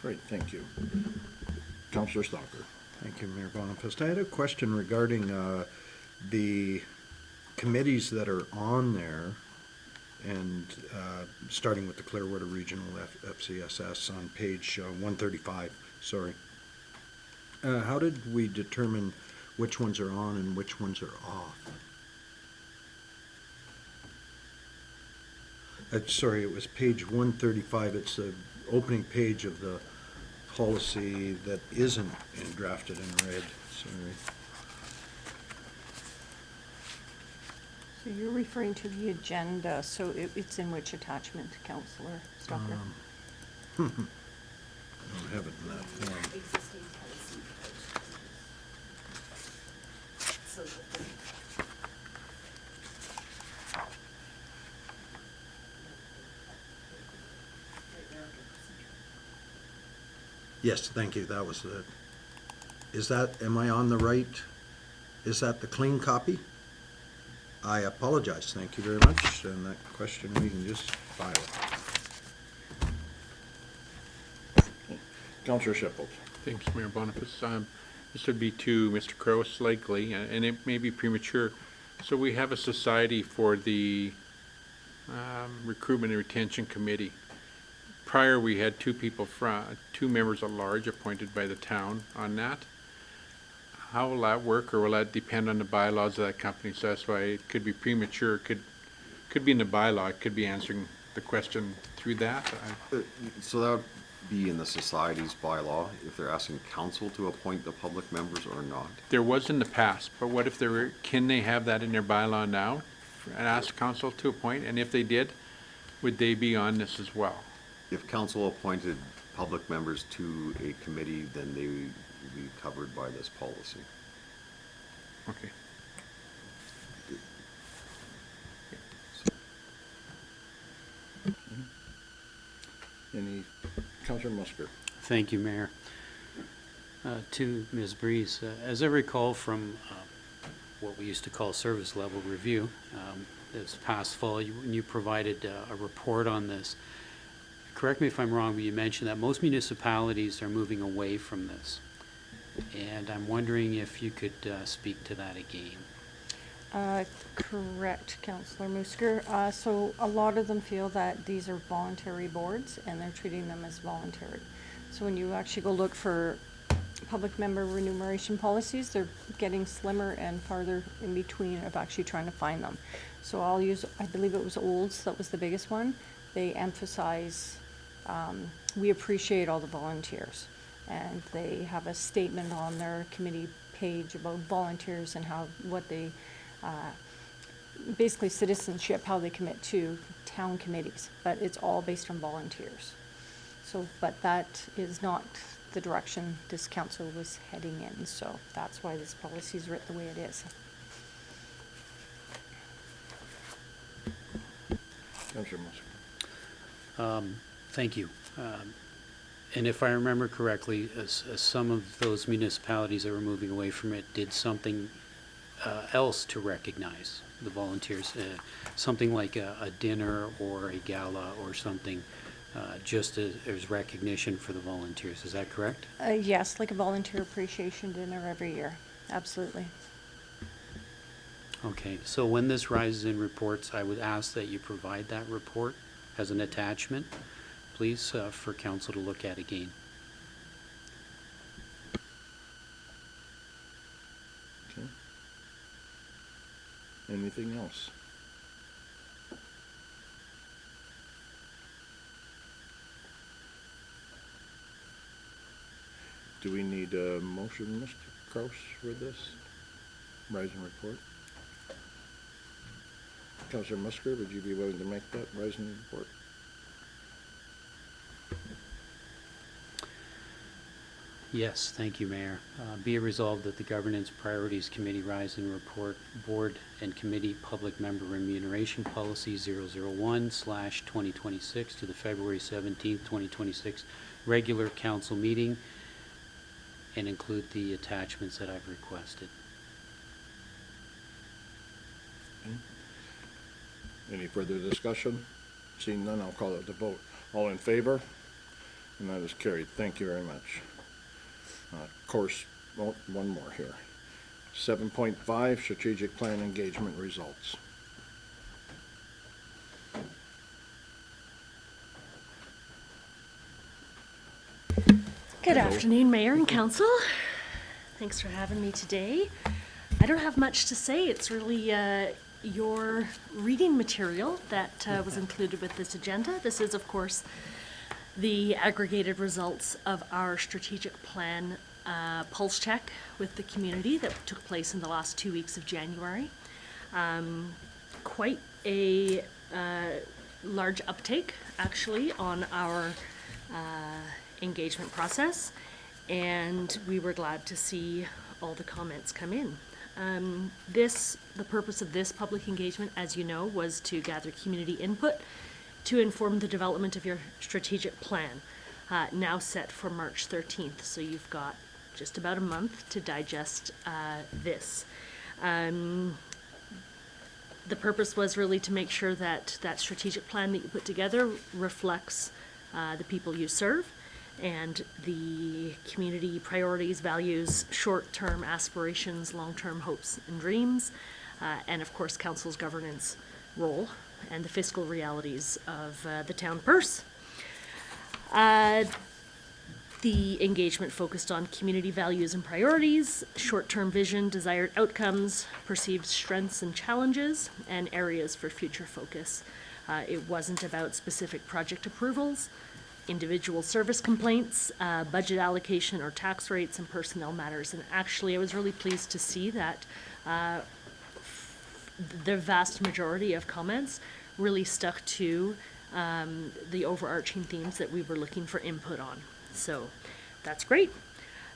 [SPEAKER 1] Great, thank you. Councillor Stalker.
[SPEAKER 3] Thank you, Mayor Bonifest. I had a question regarding the committees that are on there, and starting with the Clearwater Regional FCSS on page 135, sorry. How did we determine which ones are on and which ones are off? Sorry, it was page 135. It's the opening page of the policy that isn't drafted in red. Sorry.
[SPEAKER 11] So you're referring to the agenda, so it's in which attachment, Councillor Stalker?
[SPEAKER 3] I don't have it in that form. Yes, thank you. That was it. Is that, am I on the right? Is that the clean copy? I apologize. Thank you very much. And that question, we can just file it.
[SPEAKER 1] Councillor Sheffield.
[SPEAKER 2] Thanks, Mayor Boniface. This would be to Mr. Kraus likely, and it may be premature. So we have a society for the Recruitment and Retention Committee. Prior, we had 2 members at large appointed by the town on that. How will that work, or will that depend on the bylaws of that company? So that's why it could be premature. Could be in the bylaw. It could be answering the question through that.
[SPEAKER 5] So that would be in the society's bylaw, if they're asking council to appoint the public members or not.
[SPEAKER 2] There was in the past, but what if can they have that in their bylaw now and ask council to appoint? And if they did, would they be on this as well?
[SPEAKER 5] If council appointed public members to a committee, then they would be covered by this policy.
[SPEAKER 2] Okay.
[SPEAKER 1] Any, Councillor Musker.
[SPEAKER 6] Thank you, Mayor. To Ms. Breeze, as I recall from what we used to call service level review. This past fall, you provided a report on this. Correct me if I'm wrong, but you mentioned that most municipalities are moving away from this. And I'm wondering if you could speak to that again.
[SPEAKER 11] Correct, Councillor Musker. So a lot of them feel that these are voluntary boards and they're treating them as voluntary. So when you actually go look for public member remuneration policies, they're getting slimmer and farther in between of actually trying to find them. So I'll use, I believe it was Olds, that was the biggest one. They emphasize, we appreciate all the volunteers. And they have a statement on their committee page about volunteers and how, what they, basically citizenship, how they commit to town committees, but it's all based on volunteers. So, but that is not the direction this council was heading in, so that's why this policy is written the way it is.
[SPEAKER 1] Councillor Musker.
[SPEAKER 6] Thank you. And if I remember correctly, some of those municipalities that were moving away from it did something else to recognize the volunteers, something like a dinner or a gala or something, just as recognition for the volunteers. Is that correct?
[SPEAKER 11] Yes, like a volunteer appreciation dinner every year, absolutely.
[SPEAKER 6] Okay, so when this rises in reports, I would ask that you provide that report as an attachment, please, for council to look at again.
[SPEAKER 1] Okay. Anything else? Do we need a motion, Mr. Kraus, for this Rising report? Councillor Musker, would you be willing to make that Rising report?
[SPEAKER 6] Yes, thank you, Mayor. Be it resolved that the Governance Priorities Committee Rising Report Board and Committee Public Member Remuneration Policy 001/2026 to the February 17th, 2026 regular council meeting and include the attachments that I've requested.
[SPEAKER 1] Any further discussion? Seeing none, I'll call it the vote. All in favor? And that is carried. Thank you very much. Of course, one more here. 7.5, Strategic Plan Engagement Results.
[SPEAKER 12] Good afternoon, Mayor and Council. Thanks for having me today. I don't have much to say. It's really your reading material that was included with this agenda. This is, of course, the aggregated results of our strategic plan pulse check with the community that took place in the last 2 weeks of January. Quite a large uptake, actually, on our engagement process, and we were glad to see all the comments come in. The purpose of this public engagement, as you know, was to gather community input to inform the development of your strategic plan, now set for March 13th. So you've got just about a month to digest this. The purpose was really to make sure that that strategic plan that you put together reflects the people you serve and the community priorities, values, short-term aspirations, long-term hopes and dreams, and of course council's governance role and the fiscal realities of the town purse. The engagement focused on community values and priorities, short-term vision, desired outcomes, perceived strengths and challenges, and areas for future focus. It wasn't about specific project approvals, individual service complaints, budget allocation or tax rates, and personnel matters. And actually, I was really pleased to see that the vast majority of comments really stuck to the overarching themes that we were looking for input on. So that's great.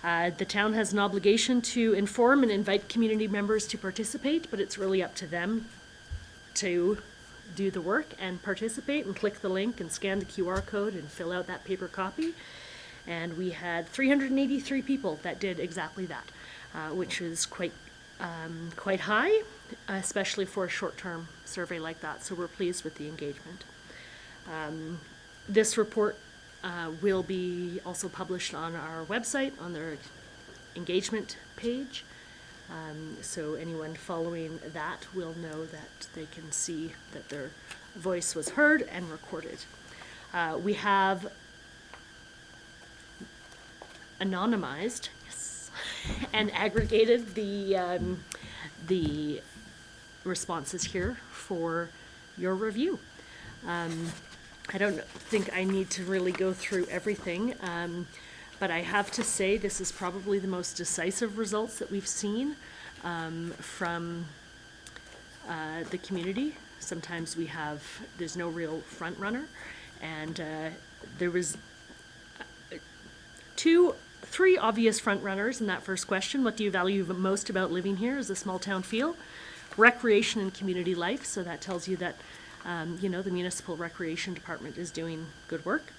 [SPEAKER 12] The town has an obligation to inform and invite community members to participate, but it's really up to them to do the work and participate and click the link and scan the QR code and fill out that paper copy. And we had 383 people that did exactly that, which is quite quite high, especially for a short-term survey like that, so we're pleased with the engagement. This report will be also published on our website, on their engagement page. So anyone following that will know that they can see that their voice was heard and recorded. We have anonymized, yes, and aggregated the responses here for your review. I don't think I need to really go through everything, but I have to say this is probably the most decisive results that we've seen from the community. Sometimes there's no real front runner, and there was three obvious front runners in that first question. What do you value most about living here as a small town feel? Recreation and community life, so that tells you that the municipal recreation department is doing good work,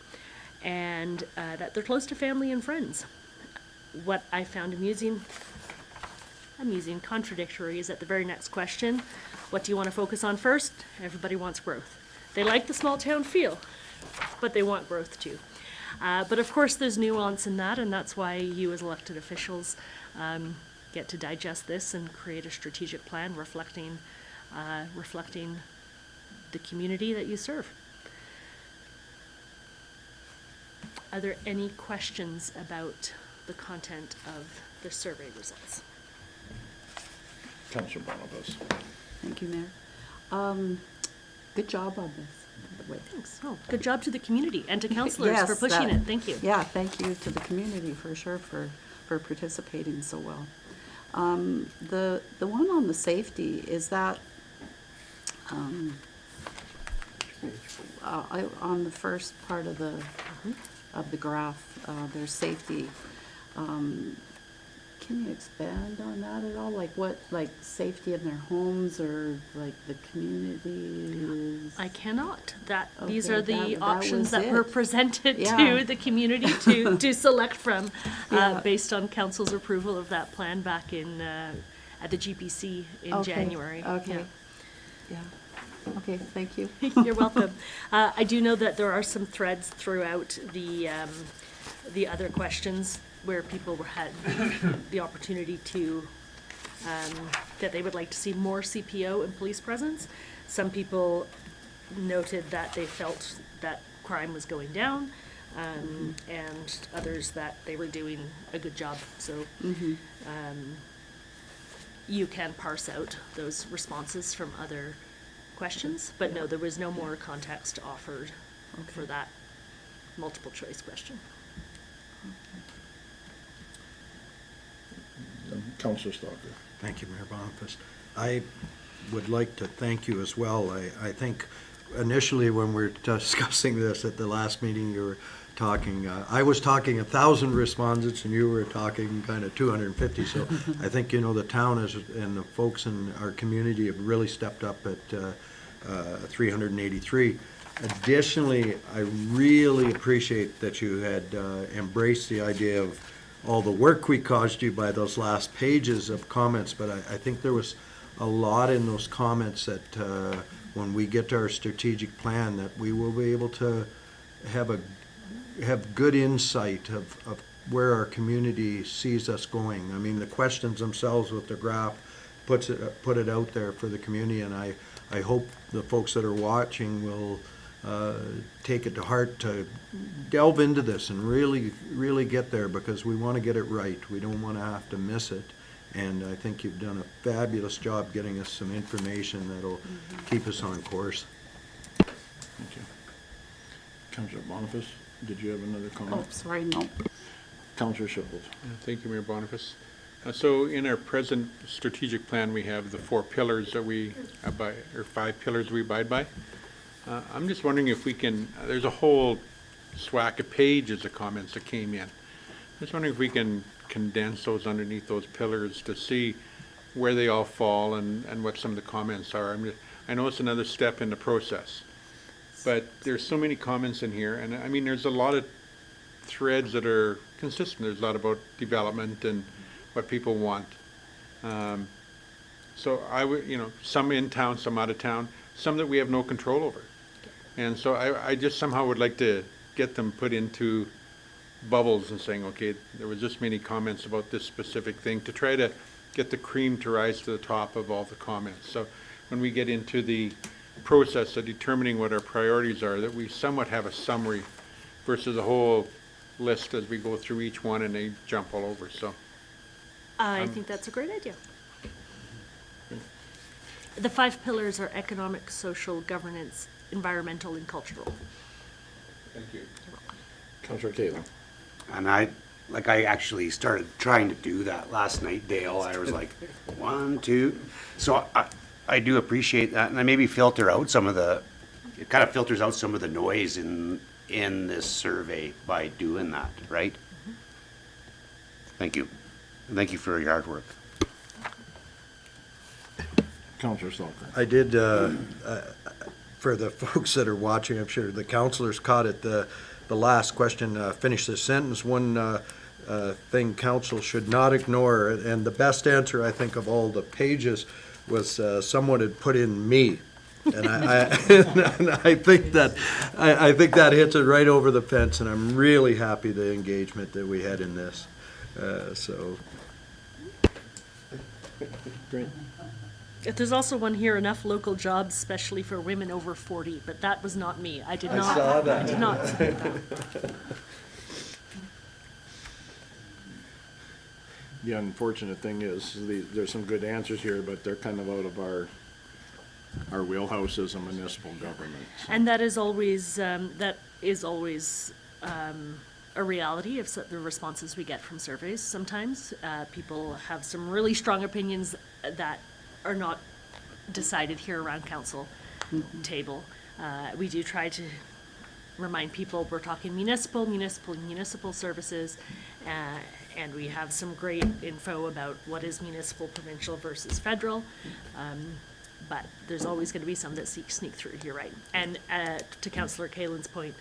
[SPEAKER 12] and that they're close to family and friends. What I found contradictory is at the very next question, what do you want to focus on first? Everybody wants growth. They like the small town feel, but they want growth too. But of course there's nuance in that, and that's why you as elected officials get to digest this and create a strategic plan reflecting the community that you serve. Are there any questions about the content of the survey results?
[SPEAKER 1] Councillor Bonifaz.
[SPEAKER 8] Thank you, Mayor. Good job on this, by the way.
[SPEAKER 12] Thanks. Oh, good job to the community and to councillors for
[SPEAKER 8] Yes,
[SPEAKER 12] pushing it. Thank you.
[SPEAKER 8] Yeah, thank you to the community for sure for participating so well. The one on the safety, is that, on the first part of the graph, there's safety. Can you expand on that at all? Like what, like safety in their homes or like the communities?
[SPEAKER 12] I cannot. These
[SPEAKER 8] Okay,
[SPEAKER 12] are the
[SPEAKER 8] that
[SPEAKER 12] options
[SPEAKER 8] was
[SPEAKER 12] that were
[SPEAKER 8] it.
[SPEAKER 12] presented
[SPEAKER 8] Yeah.
[SPEAKER 12] to the community to select from,
[SPEAKER 8] Yeah.
[SPEAKER 12] based on council's approval of that plan back in at the GPC in
[SPEAKER 8] Okay,
[SPEAKER 12] January.
[SPEAKER 8] Okay. Yeah. Okay, thank you.
[SPEAKER 12] You're welcome. I do know that there are some threads throughout the other questions where people had the opportunity to, that they would like to see more CPO and police presence. Some people noted that they felt that crime was going down, and others that they were doing a good job. So you can parse out those responses from other questions, but no, there was no more context offered for that multiple choice question.
[SPEAKER 1] Councillor Stalker.
[SPEAKER 3] Thank you, Mayor Boniface. I would like to thank you as well. I think initially when we were discussing this at the last meeting, you were talking, I was talking 1,000 respondents and you were talking kind of 250. So I think, the town and the folks in our community have really stepped up at 383. Additionally, I really appreciate that you had embraced the idea of all the work we caused you by those last pages of comments, but I think there was a lot in those comments that when we get to our strategic plan, that we will be able to have good insight of where our community sees us going. I mean, the questions themselves with the graph put it out there for the community, and I hope the folks that are watching will take it to heart to delve into this and really get there, because we want to get it right. We don't want to have to miss it. And I think you've done a fabulous job getting us some information that'll keep us on course.
[SPEAKER 1] Thank you. Councillor Boniface, did you have another comment?
[SPEAKER 8] Oh, sorry, no.
[SPEAKER 1] Councillor Schiffels.
[SPEAKER 2] Thank you, Mayor Boniface. So in our present strategic plan, we have the 4 pillars that we abide, or 5 pillars we abide by. I'm just wondering if we can, there's a whole swack of pages of comments that came in. I'm just wondering if we can condense those underneath those pillars to see where they all fall and what some of the comments are. I know it's another step in the process, but there's so many comments in here, and I mean, there's a lot of threads that are consistent. There's a lot about development and what people want. So I would, some in town, some out of town, some that we have no control over. And so I just somehow would like to get them put into bubbles and saying, okay, there was this many comments about this specific thing, to try to get the cream to rise to the top of all the comments. So when we get into the process of determining what our priorities are, that we somewhat have a summary versus a whole list as we go through each one and they jump all over, so.
[SPEAKER 12] I think that's a great idea. The 5 pillars are economic, social, governance, environmental, and cultural.
[SPEAKER 2] Thank you.
[SPEAKER 1] Councillor Kaling.
[SPEAKER 7] And I actually started trying to do that last night, Dale. I was like, 1, 2. So I do appreciate that, and I maybe filter out it kind of filters out some of the noise in this survey by doing that, right? Thank you. And thank you for your hard work.
[SPEAKER 1] Councillor Salker.
[SPEAKER 3] I did, for the folks that are watching, I'm sure the counselors caught it, the last question, finish this sentence. One thing council should not ignore, and the best answer, I think, of all the pages was someone had put in me. And and I think that hits it right over the fence, and I'm really happy the engagement that we had in this. So.
[SPEAKER 1] Great.
[SPEAKER 12] There's also one here, enough local jobs, especially for women over 40, but that was not me. I did
[SPEAKER 3] I
[SPEAKER 12] not.
[SPEAKER 3] saw that.
[SPEAKER 12] I did not say that.
[SPEAKER 1] The unfortunate thing is, there's some good answers here, but they're kind of out of our wheelhouse as a municipal government.
[SPEAKER 12] And that is always a reality of the responses we get from surveys. Sometimes people have some really strong opinions that are not decided here around council table. We do try to remind people we're talking municipal services, and we have some great info about what is municipal, provincial versus federal. But there's always going to be some that sneak through, you're right. And to Councillor Kalин's point,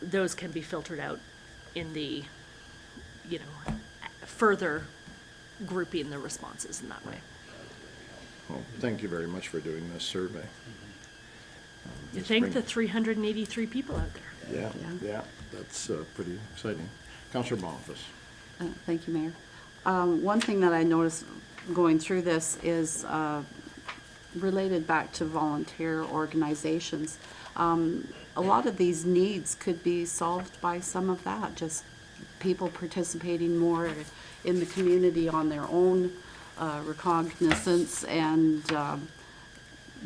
[SPEAKER 12] those can be filtered out in the, further grouping the responses in that way.
[SPEAKER 1] Well, thank you very much for doing this survey.
[SPEAKER 12] You thank the 383 people out there.
[SPEAKER 1] Yeah, that's pretty exciting. Councillor Boniface.
[SPEAKER 8] Thank you, Mayor. One thing that I noticed going through this is related back to volunteer organizations. A lot of these needs could be solved by some of that, just people participating more in the community on their own recognizance and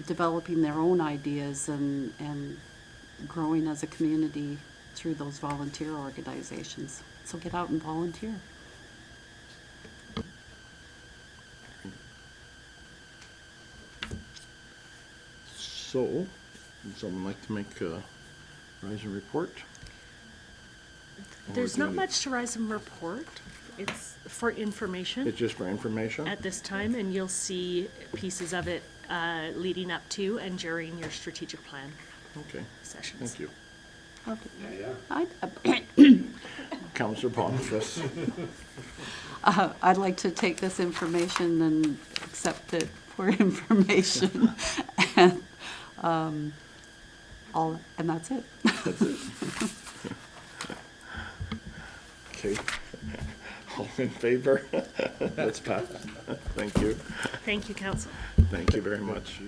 [SPEAKER 8] developing their own ideas and growing as a community through those volunteer organizations. So get out and volunteer.
[SPEAKER 1] So, would someone like to make a rise and report?
[SPEAKER 12] There's not much to rise and report. It's for information
[SPEAKER 1] It's just for information?
[SPEAKER 12] at this time, and you'll see pieces of it leading up to and during your strategic plan
[SPEAKER 1] Okay,
[SPEAKER 12] sessions.
[SPEAKER 1] thank you.
[SPEAKER 8] Okay.
[SPEAKER 1] Councillor Boniface.
[SPEAKER 8] I'd like to take this information and accept it for information. And, and that's it.
[SPEAKER 1] Okay. All in favor? That's passed. Thank you.
[SPEAKER 12] Thank you, Council.
[SPEAKER 1] Thank you very much.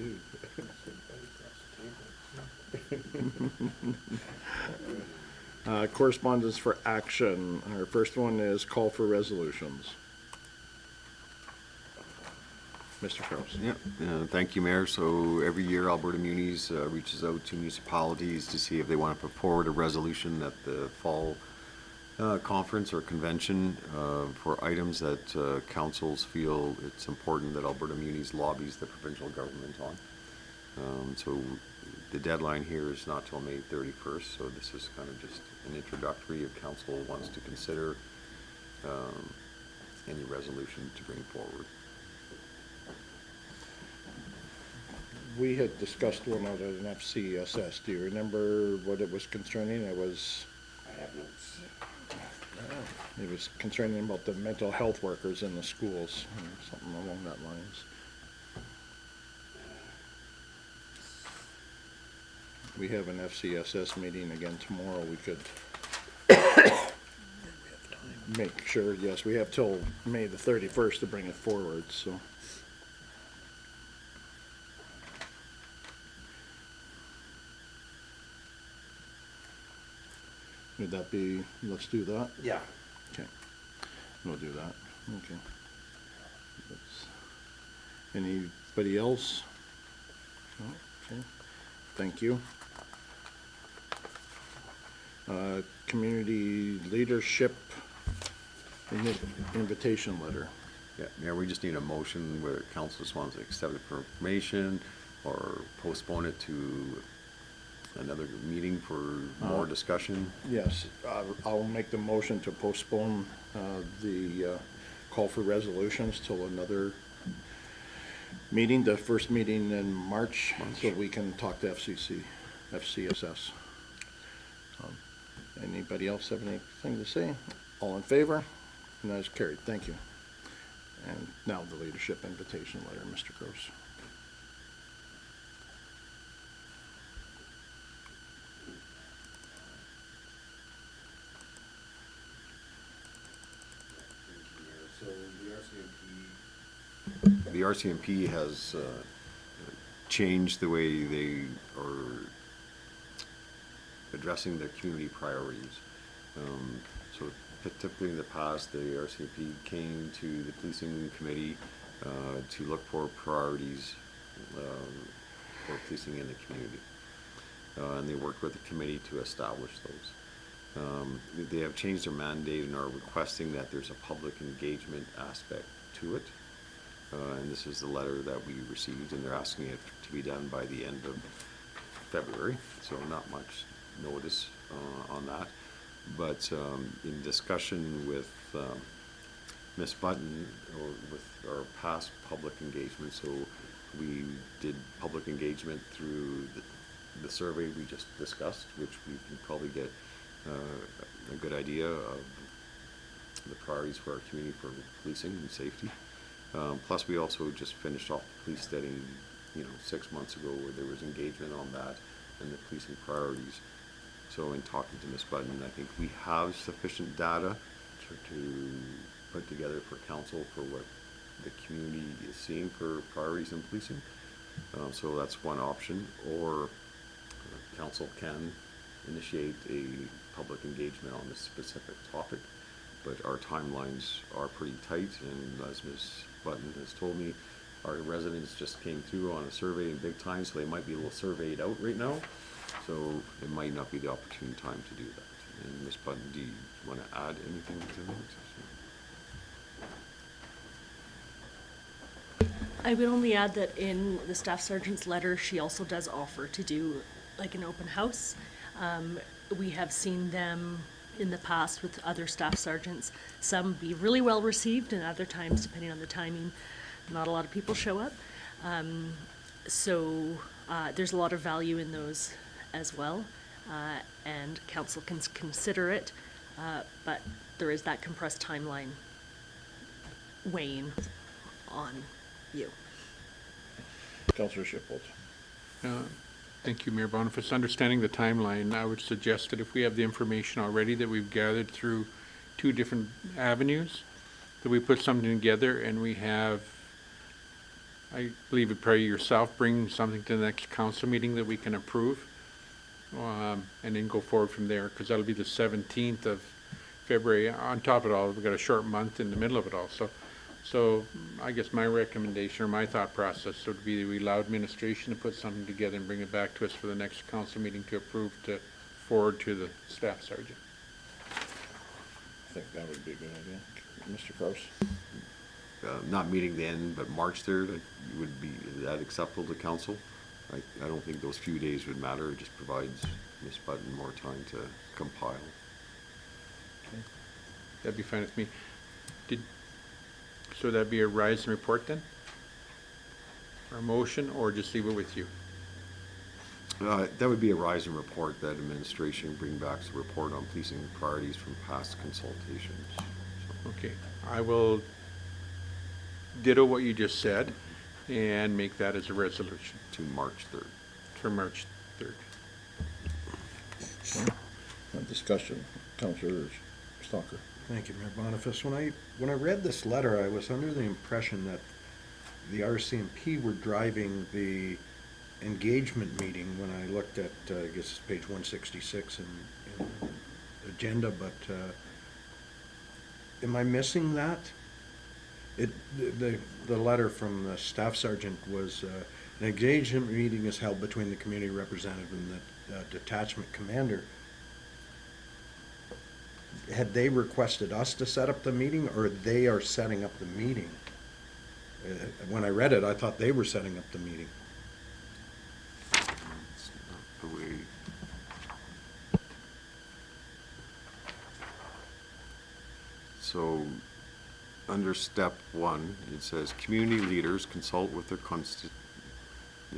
[SPEAKER 1] Correspondence for action. Our first one is call for resolutions. Mr. Kraus.
[SPEAKER 5] Yeah, thank you, Mayor. So every year Alberta Munis reaches out to municipalities to see if they want to put forward a resolution at the fall conference or convention for items that councils feel it's important that Alberta Munis lobbies the provincial government on. So the deadline here is not till May 31st, so this is kind of just an introductory if council wants to consider any resolution to bring forward.
[SPEAKER 1] We had discussed one at an FCSS. Do you remember what it was concerning? It was. I have notes. It was concerning about the mental health workers in the schools, something along that lines. we have an FCSS meeting again tomorrow, we could make sure, yes, we have till May the 31st to bring it forward, so. Would that be, let's do that?
[SPEAKER 3] Yeah.
[SPEAKER 1] Okay, we'll do that, okay. Anybody else? No? Okay, thank you. Community leadership invitation letter.
[SPEAKER 5] Yeah, Mayor, we just need a motion whether council just wants to accept it for information or postpone it to another meeting for more discussion.
[SPEAKER 1] Yes, I'll make the motion to postpone the call for resolutions till another meeting, the first meeting in March, so we can talk to FCSS. Anybody else have anything to say? All in favor? And that is carried. Thank you. And now the leadership invitation letter, Mr. Gross.
[SPEAKER 5] The RCMP has changed the way they are addressing their community priorities. So typically in the past, the RCMP came to the policing committee to look for priorities for policing in the community. And they worked with the committee to establish those. They have changed their mandate and are requesting that there's a public engagement aspect to it. And this is the letter that we received, and they're asking it to be done by the end of February, so not much notice on that. But in discussion with Ms. Button, or with our past public engagement, so we did public engagement through the survey we just discussed, which we can probably get a good idea of the priorities for our community for policing and safety. Plus, we also just finished off the police study, 6 months ago, where there was engagement on that and the policing priorities. So in talking to Ms. Button, I think we have sufficient data to put together for council for what the community is seeing for priorities in policing. So that's one option, or council can initiate a public engagement on this specific topic. But our timelines are pretty tight, and as Ms. Button has told me, our residents just came through on a survey in big time, so they might be a little surveyed out right now. So it might not be the opportune time to do that. And Ms. Button, do you want to add anything to that?
[SPEAKER 12] I would only add that in the staff sergeant's letter, she also does offer to do like an open house. We have seen them in the past with other staff sergeants, some be really well received, and other times, depending on the timing, not a lot of people show up. So there's a lot of value in those as well, and council can consider it, but there is that compressed timeline weighing on you.
[SPEAKER 1] Councillor Shipholz.
[SPEAKER 2] Thank you, Mayor Boniface. Understanding the timeline, I would suggest that if we have the information already that we've gathered through 2 different avenues, that we put something together and we have, I believe it probably yourself, bring something to the next council meeting that we can approve, and then go forward from there, because that'll be the 17th of February. On top of it all, we've got a short month in the middle of it all. So I guess my recommendation or my thought process would be that we allow administration to put something together and bring it back to us for the next council meeting to approve to forward to the staff sergeant.
[SPEAKER 1] I think that would be a good idea. Mr. Gross?
[SPEAKER 5] Not meeting then, but March 3rd, is that acceptable to council? I don't think those few days would matter. It just provides Ms. Button more time to compile.
[SPEAKER 2] Okay. That'd be fine with me. So that'd be a rise and report then? Or a motion, or just leave it with you?
[SPEAKER 5] That would be a rise and report that administration bring back a report on policing priorities from past consultations.
[SPEAKER 2] Okay, I will ditto what you just said and make that as a resolution
[SPEAKER 5] To March 3rd.
[SPEAKER 2] for March 3rd.
[SPEAKER 1] Discussion, Counselor Stalker.
[SPEAKER 3] Thank you, Mayor Boniface. When I read this letter, I was under the impression that the RCMP were driving the engagement meeting when I looked at, I guess it's page 166 in the agenda, but am I missing that? The letter from the staff sergeant was, an engagement meeting is held between the community representative and the detachment commander. Had they requested us to set up the meeting, or they are setting up the meeting? When I read it, I thought they were setting up the meeting.
[SPEAKER 5] It's not the way. So, under step 1, it says, community leaders consult with their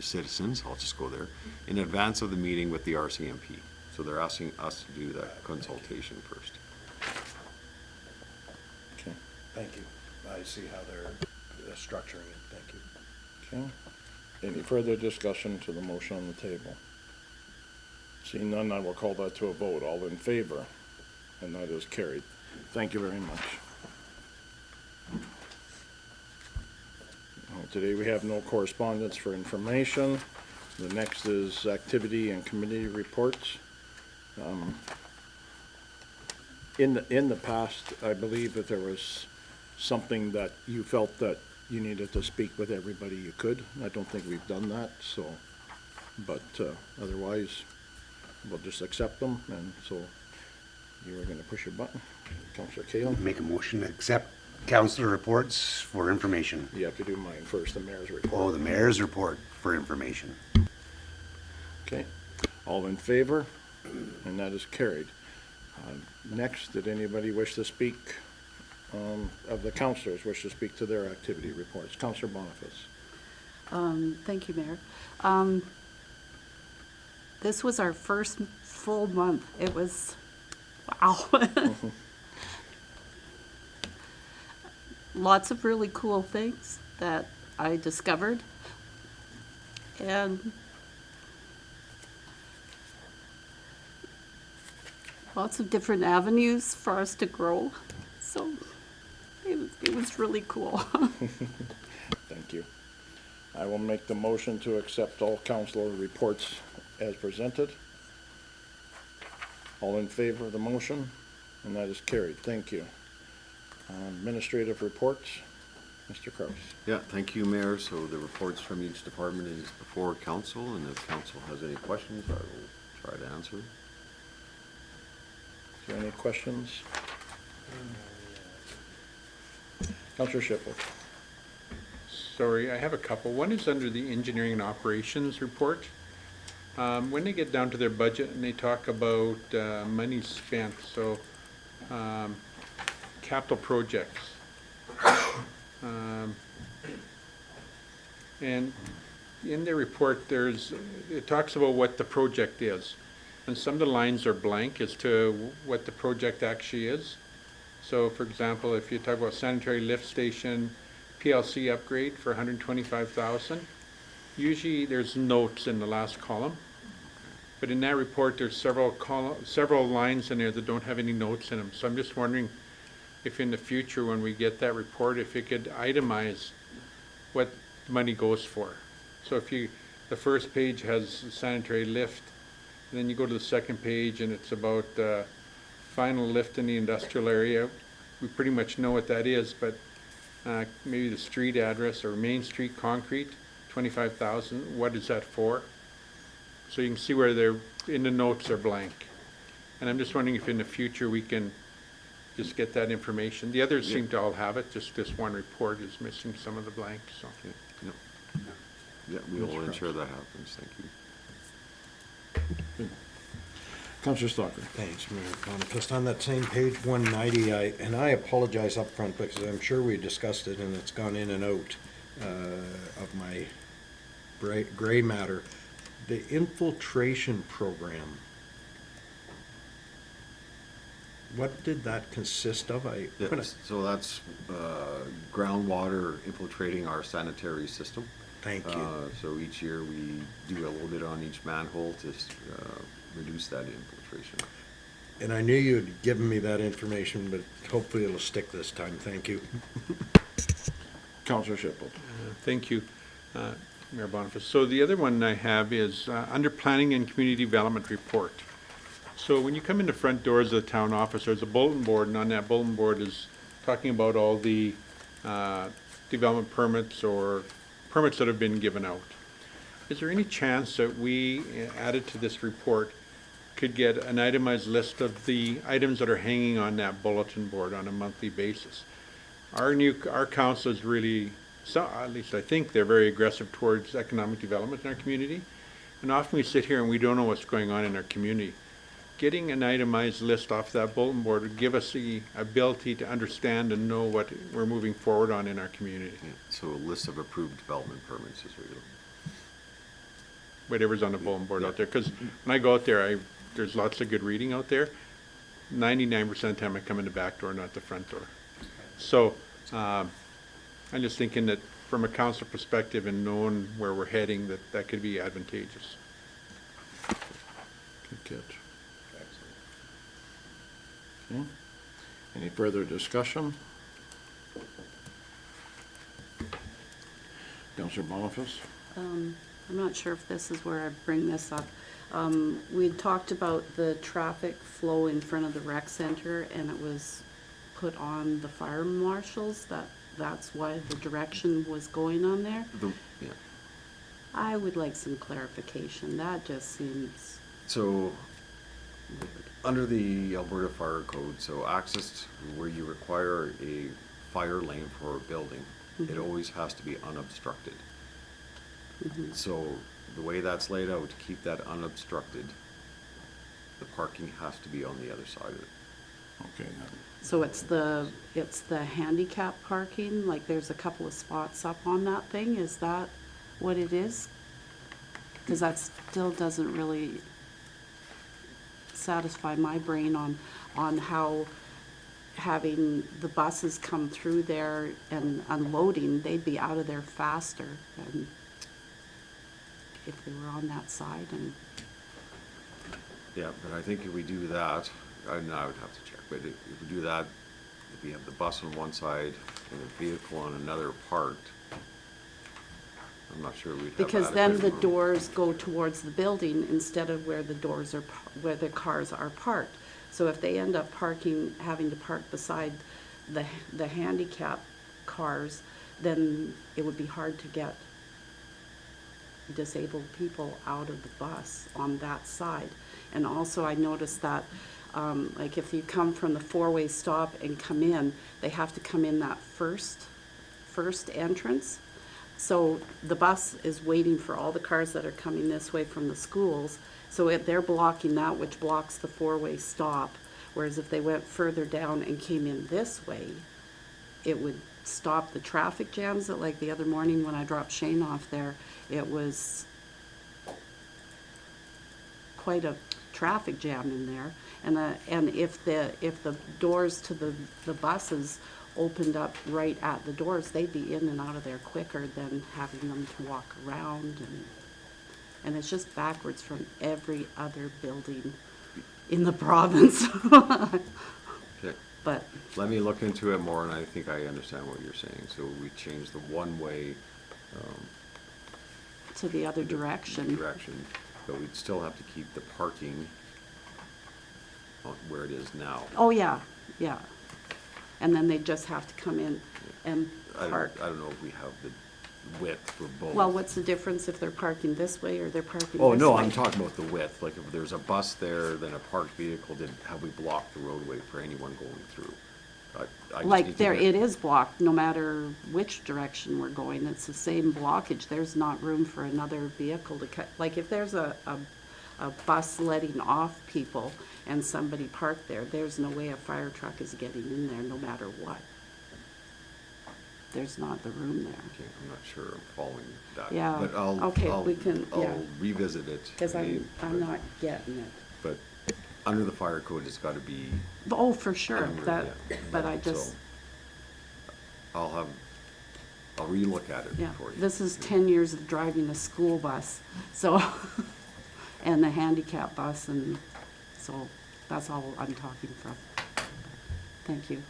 [SPEAKER 5] citizens, I'll just go there, in advance of the meeting with the RCMP. So they're asking us to do that consultation first.
[SPEAKER 1] Okay.
[SPEAKER 3] Thank you. I see how they're structuring it. Thank you.
[SPEAKER 1] Okay. Any further discussion to the motion on the table? Seeing none, I will call that to a vote. All in favor? And that is carried. Thank you very much. Today we have no correspondence for information. The next is activity and committee reports. In the past, I believe that there was something that you felt that you needed to speak with everybody you could. I don't think we've done that, so, but otherwise, we'll just accept them, and so you were gonna push your button. Councillor Cahill?
[SPEAKER 7] Make a motion to accept councillor reports for information.
[SPEAKER 1] You have to do mine first, the mayor's report.
[SPEAKER 7] Oh, the mayor's report for information.
[SPEAKER 1] Okay, all in favor? And that is carried. Next, did anybody wish to speak, of the councillors wish to speak to their activity reports? Councillor Boniface.
[SPEAKER 8] Thank you, Mayor. This was our first full month. It was, wow. Lots of really cool things that I discovered. And lots of different avenues for us to grow. So it was really cool.
[SPEAKER 1] Thank you. I will make the motion to accept all councillor reports as presented. All in favor of the motion? And that is carried. Thank you. Administrative reports, Mr. Kraus.
[SPEAKER 5] Yeah, thank you, Mayor. So the reports from each department is before council, and if council has any questions, I will try to answer.
[SPEAKER 1] Is there any questions? Councillor Shipley.
[SPEAKER 2] Sorry, I have a couple. One is under the engineering and operations report. When they get down to their budget and they talk about money spent, so capital projects. And in their report, it talks about what the project is. And some of the lines are blank as to what the project actually is. So for example, if you talk about sanitary lift station, PLC upgrade for $125,000, usually there's notes in the last column. But in that report, there's several lines in there that don't have any notes in them. So I'm just wondering if in the future, when we get that report, if it could itemize what money goes for. So if the first page has sanitary lift, and then you go to the second page and it's about final lift in the industrial area. We pretty much know what that is, but maybe the street address or Main Street concrete, $25,000, what is that for? So you can see where they're, in the notes are blank. And I'm just wondering if in the future we can just get that information. The others seem to all have it, just this one report is missing some of the blanks, so.
[SPEAKER 5] Okay. Yep. Yeah, we will ensure that happens. Thank you.
[SPEAKER 1] Councillor Stalker.
[SPEAKER 3] Thanks, Mayor Boniface. On that same page 190, and I apologize up front because I'm sure we discussed it and it's gone in and out of my gray matter. The infiltration program, what did that consist of?
[SPEAKER 5] So that's groundwater infiltrating our sanitary system.
[SPEAKER 3] Thank you.
[SPEAKER 5] So each year we do a little bit on each manhole to reduce that infiltration.
[SPEAKER 3] And I knew you'd given me that information, but hopefully it'll stick this time. Thank you.
[SPEAKER 1] Counselor Shipple.
[SPEAKER 2] Thank you, Mayor Boniface. So the other one I have is under Planning and Community Development Report. So when you come in the front doors of the town office, there's a bulletin board, and on that bulletin board is talking about all the development permits or permits that have been given out. Is there any chance that we, added to this report, could get an itemized list of the items that are hanging on that bulletin board on a monthly basis? Our council is really, so at least I think they're very aggressive towards economic development in our community. And often we sit here and we don't know what's going on in our community. Getting an itemized list off that bulletin board would give us the ability to understand and know what we're moving forward on in our community.
[SPEAKER 5] Yeah, so a list of approved development permits is what you're
[SPEAKER 2] Whatever's on the bulletin board out there, because when I go out there, there's lots of good reading out there. 99% of the time I come in the back door, not the front door. So, I'm just thinking that from a council perspective and knowing where we're heading, that could be advantageous.
[SPEAKER 1] Good catch. Okay. Any further discussion? Counselor Boniface?
[SPEAKER 8] I'm not sure if this is where I bring this up. We had talked about the traffic flow in front of the rec center, and it was put on the fire marshals, that's why the direction was going on there.
[SPEAKER 5] Yeah.
[SPEAKER 8] I would like some clarification. That just seems
[SPEAKER 5] So, under the Alberta Fire Code, so access where you require a fire lane for a building, it always has to be unobstructed. So, the way that's laid out, to keep that unobstructed, the parking has to be on the other side of it.
[SPEAKER 1] Okay.
[SPEAKER 8] So it's the handicap parking, like there's a couple of spots up on that thing, is that what it is? Because that still doesn't really satisfy my brain on how having the buses come through there and unloading, they'd be out of there faster than if they were on that side. And
[SPEAKER 5] Yeah, but I think if we do that, I would have to check, but if we do that, if we have the bus on one side and the vehicle on another parked, I'm not sure we'd have
[SPEAKER 8] because then
[SPEAKER 5] adequate
[SPEAKER 8] the
[SPEAKER 5] room.
[SPEAKER 8] doors go towards the building instead of where the doors are, where the cars are parked. So if they end up having to park beside the handicap cars, then it would be hard to get disabled people out of the bus on that side. And also I noticed that, like if you come from the four-way stop and come in, they have to come in that first entrance. So the bus is waiting for all the cars that are coming this way from the schools. So they're blocking that, which blocks the four-way stop. Whereas if they went further down and came in this way, it would stop the traffic jams that, like the other morning when I dropped Shane off there, it was quite a traffic jam in there. And if the doors to the buses opened up right at the doors, they'd be in and out of there quicker than having them to walk around, and it's just backwards from every other building in the province.
[SPEAKER 5] Okay.
[SPEAKER 8] But
[SPEAKER 5] Let me look into it more, and I think I understand what you're saying. So we change the one-way
[SPEAKER 8] to the other direction.
[SPEAKER 5] but we'd still have to keep the parking on where it is now.
[SPEAKER 8] Oh, yeah. And then they just have to come in and
[SPEAKER 5] I
[SPEAKER 8] park.
[SPEAKER 5] don't know if we have the width for both.
[SPEAKER 8] Well, what's the difference if they're parking this way or they're parking this way?
[SPEAKER 5] Oh, no, I'm talking about the width. Like if there's a bus there, then a parked vehicle, have we blocked the roadway for anyone going through? I just need
[SPEAKER 8] Like
[SPEAKER 5] to
[SPEAKER 8] there,
[SPEAKER 5] get-
[SPEAKER 8] it is blocked, no matter which direction we're going. It's the same blockage. There's not room for another vehicle to cut. Like if there's a bus letting off people and somebody parked there, there's no way a fire truck is getting in there no matter what. There's not the room there.
[SPEAKER 5] Okay, I'm not sure I'm following that.
[SPEAKER 8] Yeah,
[SPEAKER 5] But
[SPEAKER 8] okay, we can, yeah.
[SPEAKER 5] I'll revisit it.
[SPEAKER 8] Because I'm
[SPEAKER 5] but-
[SPEAKER 8] not getting it.
[SPEAKER 5] But under the fire code, it's gotta be.
[SPEAKER 8] Oh, for sure,
[SPEAKER 5] under-
[SPEAKER 8] that,
[SPEAKER 5] yeah.
[SPEAKER 8] but I just,
[SPEAKER 5] So, I'll have I'll relook at it
[SPEAKER 8] Yeah,
[SPEAKER 5] for you.
[SPEAKER 8] this is 10 years of driving a school bus, so, and the handicap bus, and so that's all I'm talking from. Thank you.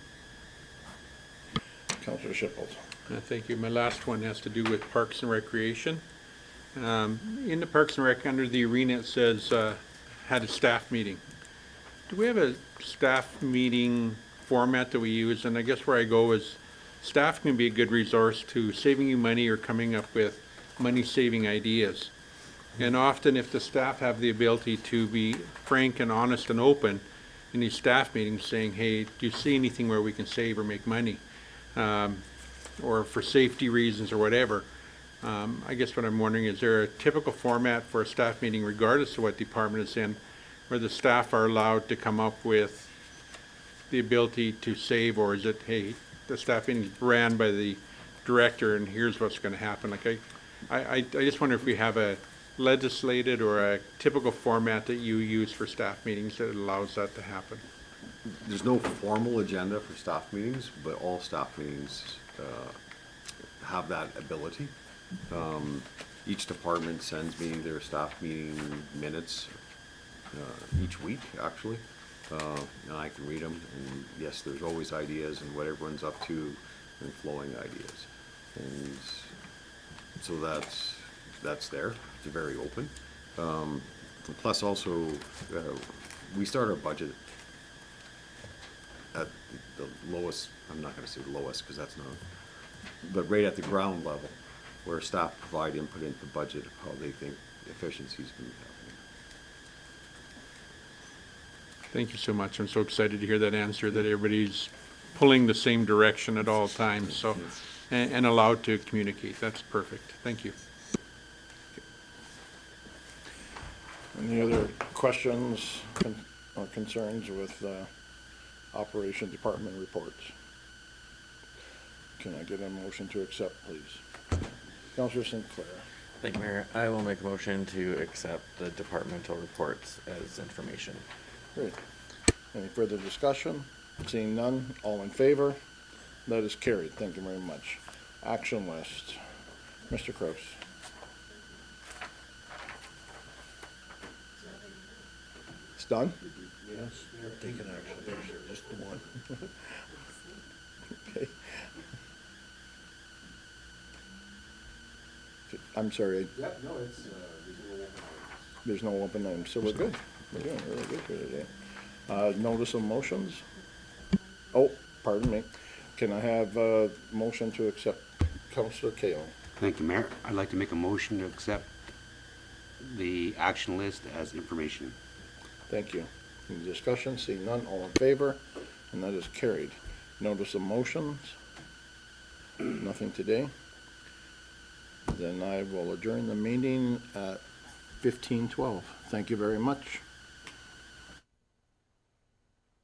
[SPEAKER 1] Counselor Shipple.
[SPEAKER 2] Thank you. My last one has to do with Parks and Recreation. In the Parks and Rec, under the arena, it says, had a staff meeting. Do we have a staff meeting format that we use? And I guess where I go is, staff can be a good resource to saving you money or coming up with money-saving ideas. And often, if the staff have the ability to be frank and honest and open in these staff meetings, saying, hey, do you see anything where we can save or make money? Or for safety reasons or whatever. I guess what I'm wondering, is there a typical format for a staff meeting, regardless of what department it's in, where the staff are allowed to come up with the ability to save, or is it, hey, the staff meeting is ran by the director and here's what's going to happen? Like I just wonder if we have a legislated or a typical format that you use for staff meetings that allows that to happen.
[SPEAKER 5] There's no formal agenda for staff meetings, but all staff meetings have that ability. Each department sends me their staff meeting minutes each week, actually, and I can read them. And yes, there's always ideas and what everyone's up to and flowing ideas. And so that's there. It's very open. Plus also, we start our budget at the lowest, I'm not gonna say lowest, because that's not, but right at the ground level, where staff provide input into the budget of how they think efficiencies can be happening.
[SPEAKER 2] Thank you so much. I'm so excited to hear that answer, that everybody's pulling the same direction at all times, so, and allowed to communicate. That's perfect. Thank you.
[SPEAKER 1] Any other questions or concerns with Operation Department reports? Can I get a motion to accept, please? Councillor Sinclair.
[SPEAKER 9] Thank you, Mayor. I will make a motion to accept the departmental reports as information.
[SPEAKER 1] Great. Any further discussion? Seeing none, all in favor? That is carried. Thank you very much. Action list. Mr. Kraus. It's done?
[SPEAKER 3] Yes, taking action, there's just the one.
[SPEAKER 1] Okay. I'm sorry.
[SPEAKER 5] Yep, no, it's,
[SPEAKER 1] There's no open items, so we're good. We're doing really good for today. Notice of motions? Oh, pardon me. Can I have a motion to accept Councillor Kale?
[SPEAKER 7] Thank you, Mayor. I'd like to make a motion to accept the action list as information.
[SPEAKER 1] Thank you. Any discussion? Seeing none, all in favor? And that is carried. Notice of motions? Nothing today. Then I will adjourn the meeting at 15:12. Thank you very much.